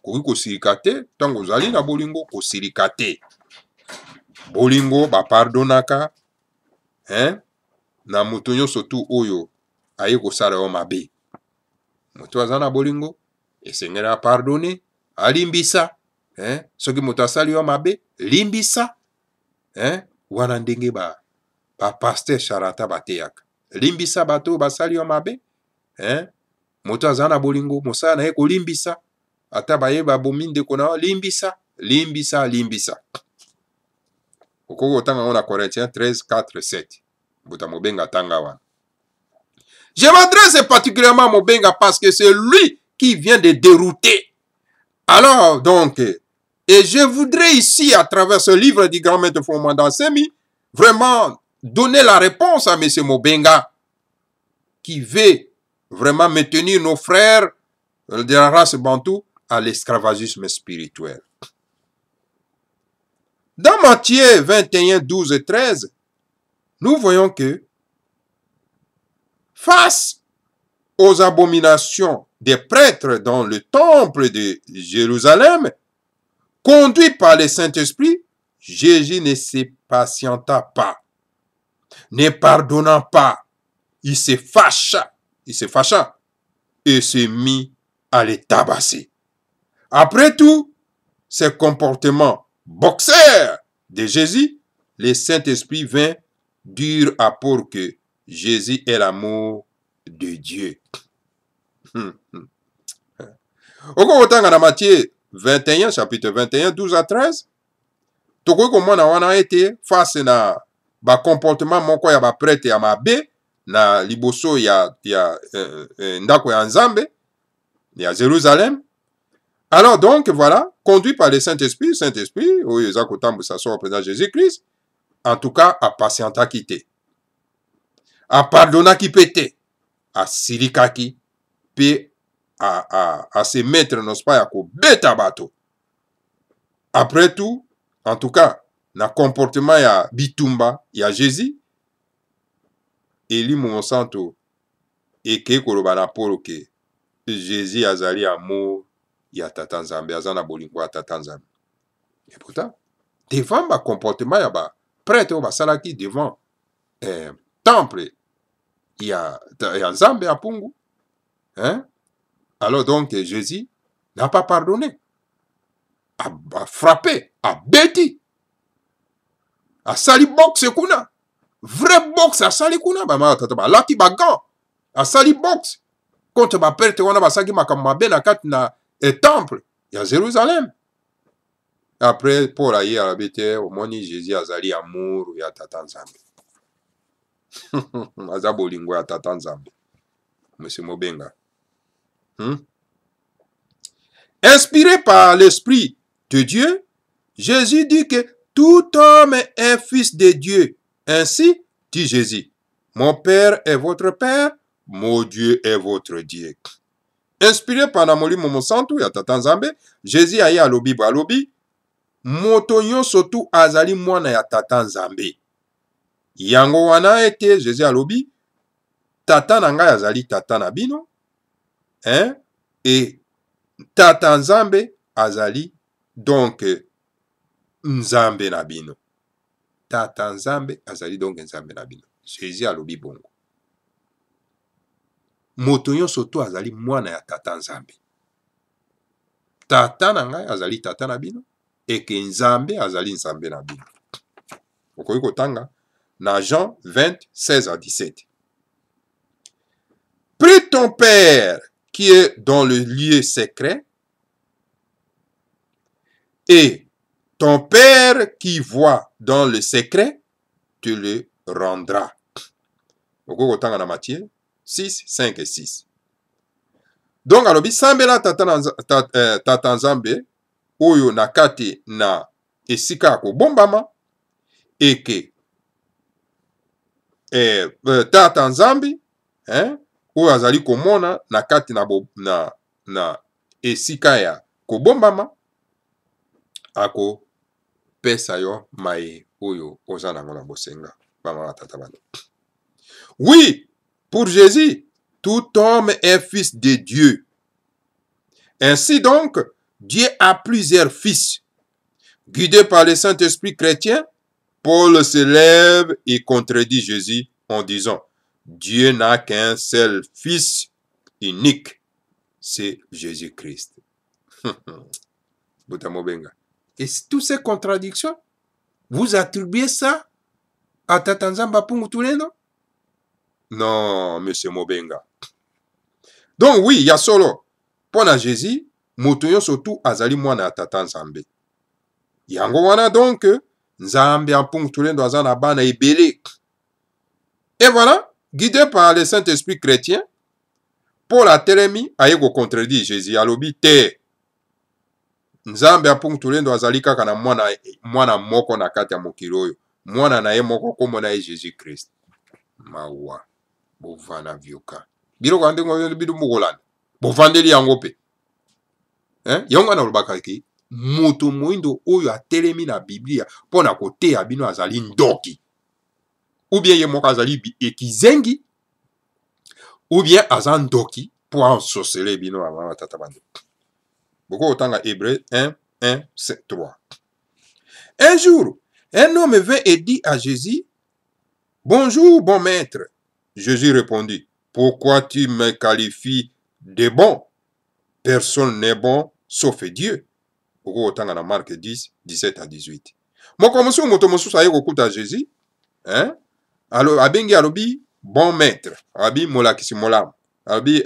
Koki kosilika te, tango ozali na bolingo kosilika te. Bolingo ba pardonaka, na moto nyonso tu oyo aye kosala yo mabe. Moto aza na bolingo esengela pardonner, alimbisa, soki moto asali yo mabe, limbisa, wana ndenge ba pasteur charata bateyaka. Limbisa bato basali yo mabe, moto aza na bolingo, mosala na ye kolimbisa, ata baye babomi ndeko na yo, limbisa, limbisa, limbisa. Okoko otanga ngona Corinthiens 13, 4, 7. Buta mobenga tanga wana. Je m'adresse particulièrement à Mobenga parce que c'est lui qui vient de dérouter. Alors, donc, et je voudrais ici, à travers ce livre du grand maître Fomanda Semi, vraiment donner la réponse à M. Mobenga, qui veut vraiment maintenir nos frères de la race bantou à l'esclavagisme spirituel. Dans Matthieu 21, 12 et 13, nous voyons que face aux abominations des prêtres dans le temple de Jérusalem, conduit par le Saint-Esprit, Jésus ne se patienta pas, ne pardonnant pas, il se fâcha et se mit à les tabasser. Après tout, ce comportement boxeur de Jésus, le Saint-Esprit vint dire à Paul que Jésus est l'amour de Dieu. Okotanga na Matthieu 21, chapitre 21, 12 à 13, tokoki komona wana ete face na ba comportement moko ya ba prêtre ya mabe na liboso ya ndako ya Nzambe ya Jérusalem. Alors donc voilà, conduit par le Saint-Esprit, Saint-Esprit, oyo eza kotambusa so représente Jésus-Christ, en tout cas apatientaki te, apardonnaki pe te, asilikaki pe à se mettre n'est-ce pas ya kobeta bato. Après tout, en tout cas, na comportement ya bitumba ya Jésus, eli monsanto eke koloba na Paul ke Jésus azali amour ya tata Nzambe, aza na bolingo ya tata Nzambe. Et pourtant, devant ba comportement ya ba prêtre ba salaki devant temple ya Nzambe ya pungu, hein? Alors donc Jésus n'a pas pardonné, a frappé, a bêti, a sali boxe kuna, vrai boxe a sali kuna, ba laki bagan, a sali boxe contre ba perte wana basaki makambo mabe na kati na temple ya Jérusalem. Après Paul aye alabi te omoni Jésus azali amour ya tata Nzambe. Aza bolingo ya tata Nzambe. Monsieur Mobenga. Inspiré par l'Esprit de Dieu, Jésus dit que tout homme est fils de Dieu. Ainsi, dit Jésus, mon Père est votre Père, mon Dieu est votre Dieu. Inspiré par la molimo mosantu ya tata Nzambe, Jésus aye alobi balobi, moto nyonso tu azali mwana ya tata Nzambe. Yango wana ete Jésus alobi, tata na ngai azali tata na bino, hein? Et tata Nzambe azali donc Nzambe na bino. Tata Nzambe azali donc Nzambe na bino. Jésus alobi bongo. Moto nyonso tu azali mwana ya tata Nzambe. Tata na ngai azali tata na bino, eke Nzambe azali Nzambe na bino. Okoki kotanga na Jean 20, 16 à 17. Prie ton Père qui est dans le lieu secret, et ton Père qui voit dans le secret te le rendra. Okoki kotanga na Matthieu 6, 5 et 6. Donc alobi sambela tata Nzambe oyo na kati na esika kobombama, eke tata Nzambe oyo azali komona na kati na esika ya kobombama ako pesa yo mai oyo oza nango na bosenga bama tata bana. Oui, pour Jésus, tout homme est fils de Dieu. Ainsi donc, Dieu a plusieurs fils. Guidé par le Saint-Esprit chrétien, Paul se lève et contredit Jésus en disant, Dieu n'a qu'un seul fils unique, c'est Jésus-Christ. Et toutes ces contradictions, vous attribuez ça à Tata Nzamba Pungu Tulendo? Non, monsieur Mobenga. Donc oui, il y a solo. Pona Jésus, motoyo surtout azali mwana tata Nzambe. Yango wana donc, Nzambe Pungu Tulendo azana bana ebele. Et voilà, guidé par le Saint-Esprit chrétien, Paul a telemi aye ko contredit Jésus alobi te. Nzambe Pungu Tulendo azali kaka na mwana moko na kati ya mokili oyo. mwana na ye moko kombo na ye Jésus Christ. Mawa bovana vyoka biloko ya ndenge bidu mukolanda bovandeli yango mpe yango na olobaka ki moto moyindo oyo atelemi na Biblia mpo na koteya bino azali ndoki, ou bien ye moko azali ekizengi, ou bien aza ndoki mpo ansosele bino bamama batata bandeko. Boko otanga Hébreu 1, 1, 3. Un jour, un homme vint et dit à Jésus, « Bonjour, bon maître. » Jésus répondit, « Pourquoi tu me qualifies de bon? Personne n'est bon sauf Dieu. » Boko otanga na Marc 10, 17 à 18. Moko mosusu moto mosusu aye kokuta Jésus, abengi alobi bon maître, alobi molakisi molamu, alobi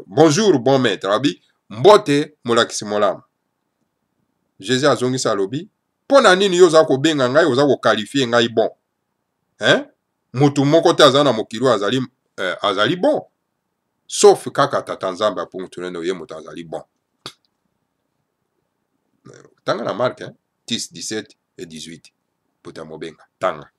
bonjour bon maître, alobi mbote molakisi molamu. Jésus azongisa alobi pona nini yo oza kobenga ngai oza kokalifie ngai bon? Mutu moko te aza na mokili azali bon, sauf kaka tata Nzambe apuntulendo ye moto azali bon. Tanga na Marc 10, 17 et 18. Puta mobenga tanga.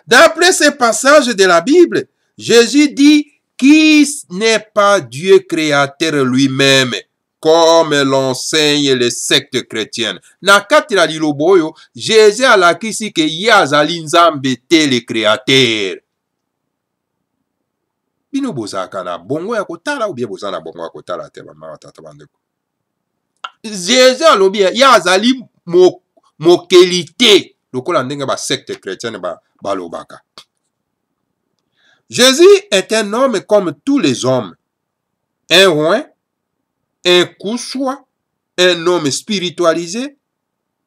D'après ces passages de la Bible, Jésus dit qu'il n'est pas Dieu créateur lui-même, comme l'enseignent les sectes chrétiennes. Na kati la liloboyo, Jésus alakisi ke ye azali Nzambe te le créateur. Bino bozaka na bongo ya kotala ou bien boza na bongo ya kotala te bamama tata bandeko. Jésus alobi ye azali mokeli te lokola ndenge ba secte chrétienne balobaka. Jésus est un homme comme tous les hommes. Un roi, un Koussoua, un homme spiritualisé,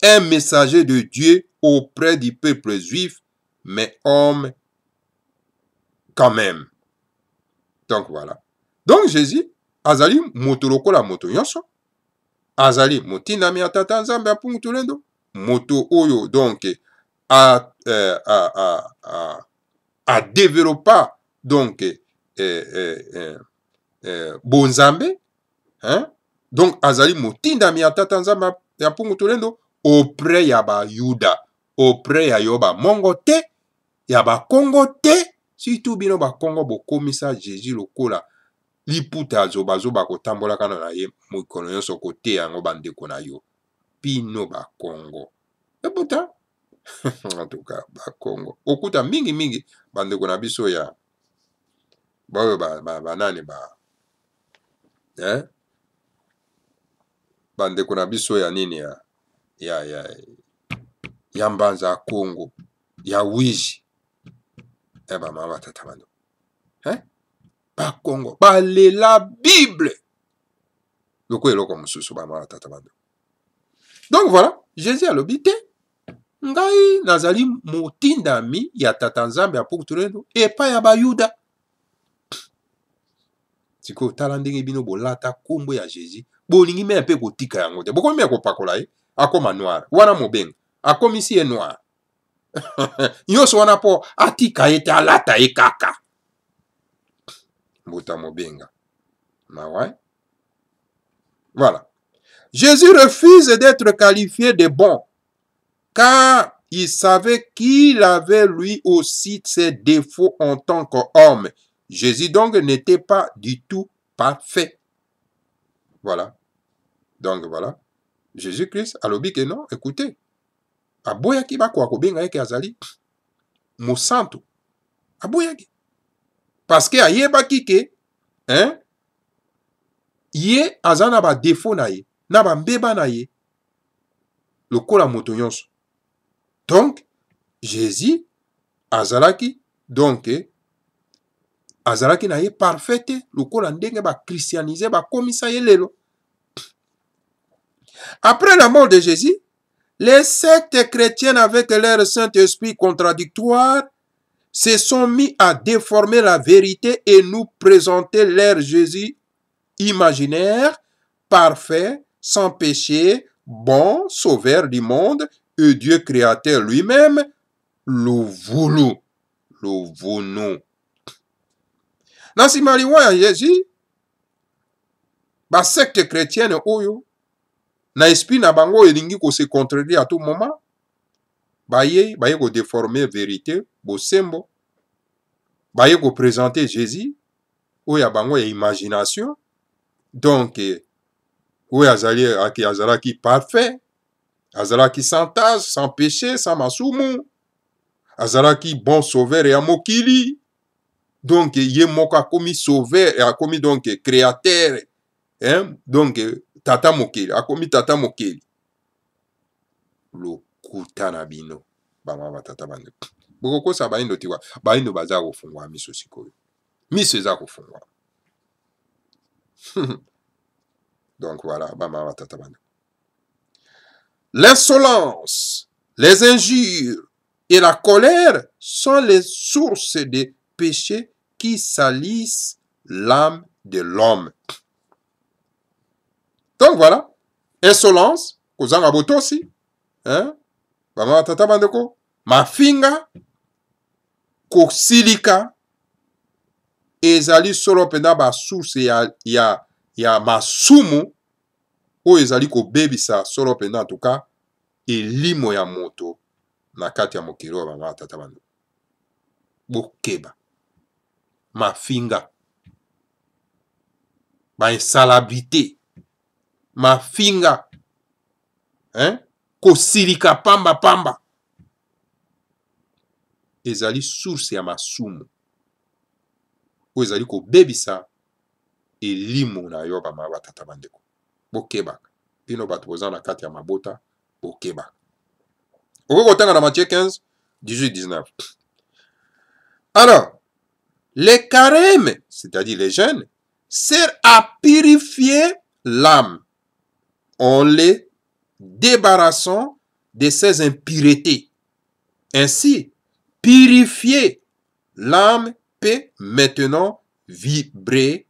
un messager de Dieu auprès du peuple juif, mais homme quand même. Donc voilà. Donc Jésus, azali moto lokola moto nyonso, azali motindami ya tata Nzambe apungutulendo, moto oyo donc a développé donc bonzambe, donc azali motindami ya tata Nzambe ya pungutulendo auprès ya ba Yuda, auprès ya yoba mongo te, ya ba Kongo te, surtout bino ba Kongo bokomisa Jésus lokola liputa zoba kotambola kana na ye mokolo nyonso kote yango bandeko na yo bino ba Kongo. Et pourtant en tout cas ba Kongo okuta mingi bandeko na biso ya bawe banani bandeko na biso ya nini ya mbanza Kongo ya wiji mama tata bando ba Kongo balela Bible loko eloko mosusu bamama tata bando. Donc voilà, Jésus alobi te ngai nazali motindami ya tata Nzambe apokutulendo epa ya bayuda. Siko tala ndenge bino bolata kombo ya Jésus bolingi me mpe kotika yango te bokomi me kopakola ye akoma noir wana mobenga akomisi ye noir nyonso wana po atika ye te alata ye kaka mbuta mobenga mawa. Voilà. Jésus refuse d'être qualifié de bon car il savait qu'il avait lui aussi ses défauts en tant qu'homme. Jésus donc n'était pas du tout parfait. Voilà. Donc voilà. Jésus-Christ alobi que non, écoutez. Aboyaki bako akobenga yeke azali mosantu. Aboyaki. Parce que ayebaki ke ye azana ba défaut na ye, na ba mbeba na ye. Lokola moto nyonso. Donc Jésus azalaki donc azalaki na ye parfait lokola ndenge ba christianiser ba komisa ye lelo. Après la mort de Jésus, les sectes chrétiennes avec leur Saint-Esprit contradictoire se sont mis à déformer la vérité et nous présenter leur Jésus imaginaire, parfait, sans péché, bon, sauveur du monde, et Dieu créateur lui-même, le voulu, le voulu. Dans ce mariwa ya Jésus, ba secte chrétienne oyo, na esprit na bango elingi ko se contredire à tout moment, baye ko déformer vérité bosembo, baye ko présenter Jésus oyo bango ya imagination, donc oyo azalaki parfait, azalaki sans tâche, sans péché, sans masumu, azalaki bon sauveur ya mokili, donc ye moko akomi sauveur, akomi donc créateur, hein? Donc tata mokili, akomi tata mokili. Lokuta na bino bama batata bande bokokosa baindo tiwa baindo baza kofungwa miso sikoyo, miso eza kofungwa. Donc voilà, bama batata bande. L'insolence, les injures et la colère sont les sources des péchés qui salissent l'âme de l'homme. Donc voilà, insolence, kozanga botosi, hein? Bama tata bandeko, mafinga, kosilika, ezali solo pena ba source ya masumu, o ezali ko bebisa solo pena en tout cas, elimo ya moto, na kati ya mokili wa bama tata bandeko. Bokeba, mafinga, ba insalabilité, mafinga, hein? Kosilika pamba pamba, ezali source ya masumu, o ezali ko bebisa elimo na yo bama batata bandeko. Bokebaka bino bato boza na kati ya mabota, bokebaka. Okokotanga na Matthieu 15 18-19. Alors les carêmes, c'est-à-dire les jeûnes, servent à purifier l'âme en les débarrassant de ses impuretés. Ainsi, purifier l'âme peut maintenant vibrer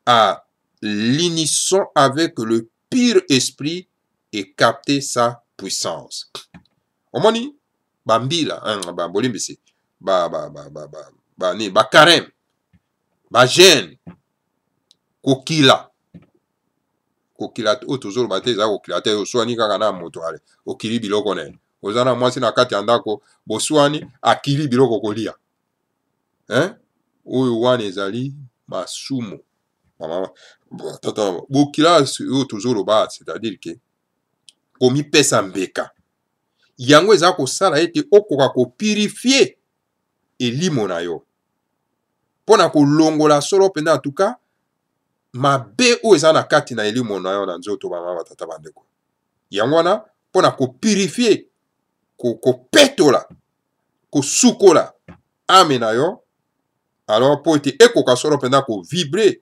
à l'unisson avec le pur esprit et capter sa puissance. Omoni bambila bolimbisi ba karem ba jeune kokila o toujours bateza kokila te oswani kaka na moto ale okili biloko ne ozana mwasi na kati ya ndako boswani akili biloko kolia, hein? Oyo wana ezali masumu mama tata bokila o toujours ba, c'est-à-dire que komi pesa mbeka yango eza kosala ete okoka kopurifie elimo na yo pona kolongola solo penda en tout cas mabe oyo eza na kati na elimo na yo na nzoto bama batata bandeko. Yango wana pona kopurifie kopetola kosukola ame na yo, alors po ete ekoka solo penda kovibre,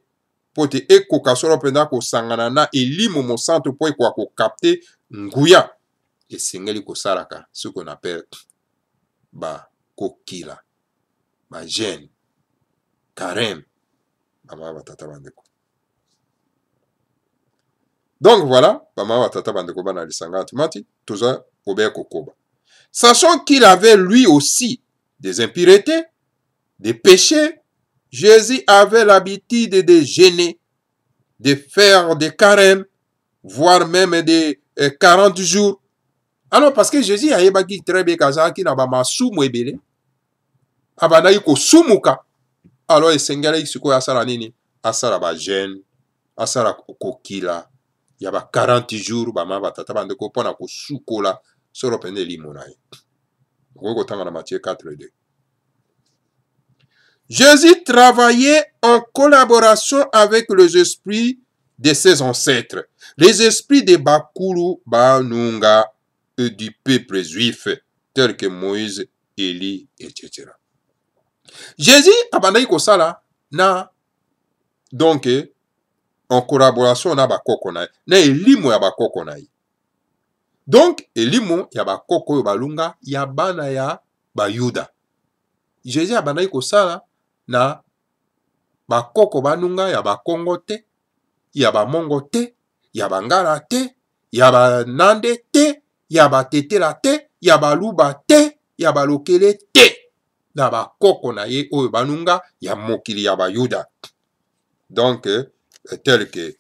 po ete ekoka solo penda kosangana na elimo mosantu po ekoka kokapte nguya esengeli kosalaka ce qu'on appelle ba kokila ba jeune carême bama batata bandeko. Donc voilà, bama batata bandeko bana lisanga timati toza obe kokoba, sachant qu'il avait lui aussi des impuretés, des péchés. Jésus avait l'habitude de jeûner, de faire des carêmes, voire même des 40 jours. Alors parce que Jésus a yebaki très bien kazaki na ba masumu ebele abandaki kosumuka, alors esengeli sikoyo asala nini, asala ba jeûne, asala kokila ya ba 40 jours bama batata bandeko mpona kosukola solo pene elimo na ye. Okotanga na Matthieu 4:2. Jésus travaillait en collaboration avec les esprits de ses ancêtres, les esprits de Bakulu, Banunga et du peuple juif, tels que Moïse, Élie, etc. Jésus abandaki kosala na donc en collaboration na bakoko na na elimo ya bakoko na ye. Donc elimo ya bakoko oyo balunga ya bana ya bayuda. Jésus abandaki kosala na bakoko banunga ya bakongo te, ya bamongo te, ya bangala te, ya banande te, ya batetela te, ya baluba te, ya balokele te, na bakoko na ye oyo banunga ya mokili ya bayuda. Donc tel que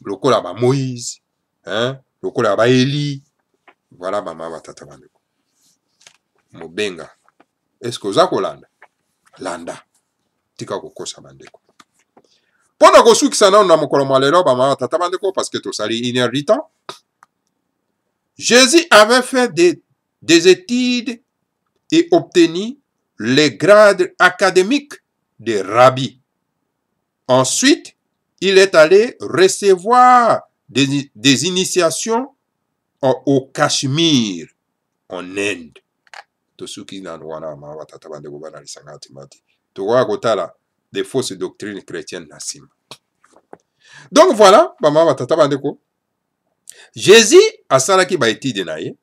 lokola ba Moïse, hein, lokola ba Élie, voilà bama batata bandeko. Mobenga. Est-ce que oza kolanda? Landa. Tika kokosa bandeko. Pona kosukisa nanu na mokolo mwa lelo ba mama tata bandeko parce que tosali 1 heure du temps. Jésus avait fait des études et obtenu les grades académiques de rabbi. Ensuite, il est allé recevoir des initiations au Cachemire, en Inde. Des fausses doctrines chrétiennes. Donc voilà, Jésus a salaki ba étude na ye,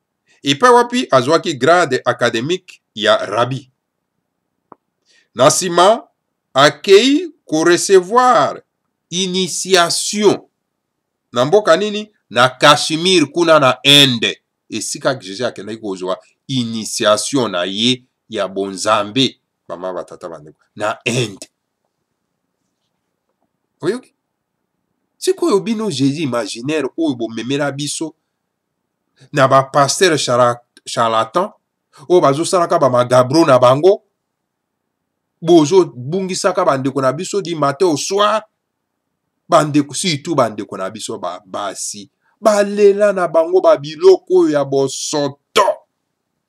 et puis wapi azwaki grade académique ya rabbi. Nasima accueilli ko recevoir initiation na mboka nini na Cachemire kuna na Inde. Esika Jésus akendaki kozwa initiation na ye ya bonzambe mama batata bandeko na Inde. Oyoki? Siko yobino Jésus imaginaire oyo bomemela biso na ba pasteur charlatan oyo bazosalaka ba magabro na bango bozo bungisaka bandeko na biso di matin au soir bandeko surtout bandeko na biso basi balela na bango ba biloko ya bosoto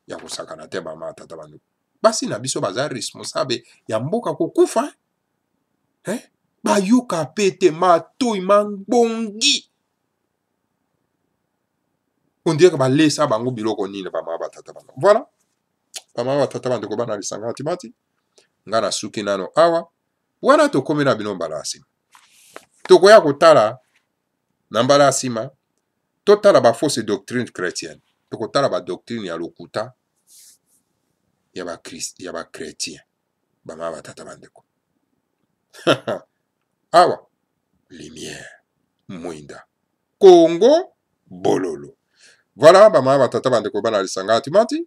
ya kosakana te mama tata bandeko basi na biso baza responsable ya mboka kokufa bayuka pete matoi mangbongi on dirait que balesa bango biloko nini ba mama batata bango. Voilà ba mama batata bandeko bana lisanga timati ngana suki nano awa wana tokomi na bino mbala asima tokoya kotala na mbala asima totala ba fausse doctrine chrétienne tokotala ba doctrine ya lokuta ya ba chrétien ba mama batata bandeko awa lumière mwinda Congo bololo. Voilà ba mama batata bandeko bana lisanga timati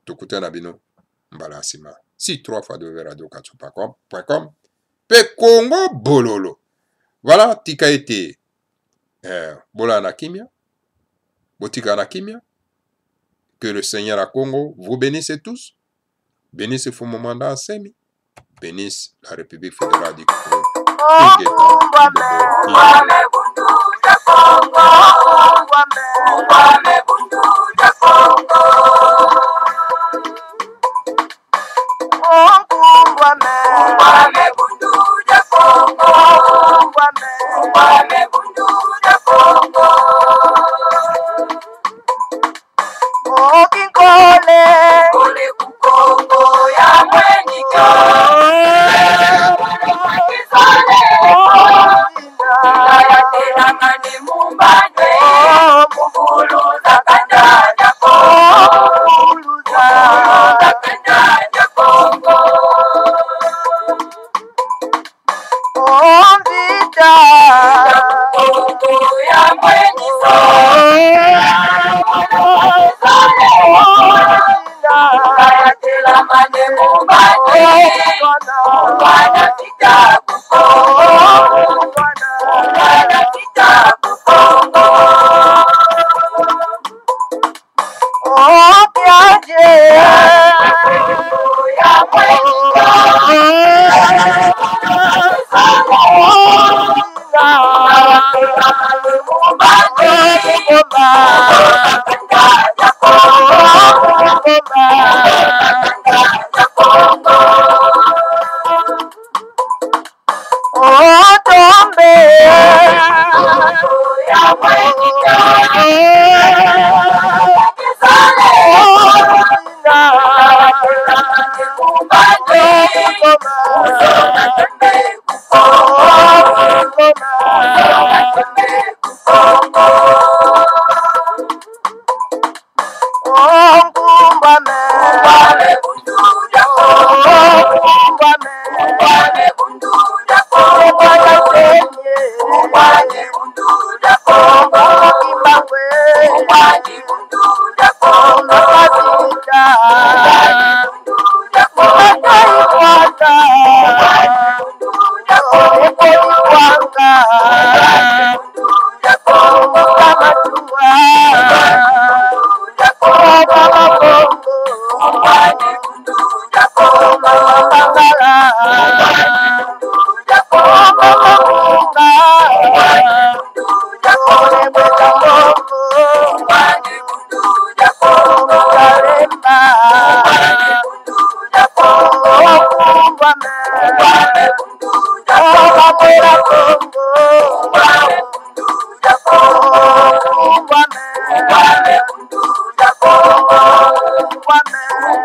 tokutana bino mbala asima. Si 3 fois de radio4.com pe Congo bololo. Voilà, tika été bola na kimia, botika na kimia. Que le Seigneur à Congo vous bénisse tous. Bénisse Fumomanda Semi. Bénisse la République fédérale du Congo.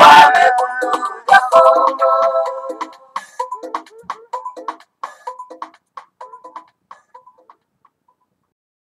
Wame bundu ya Kongo.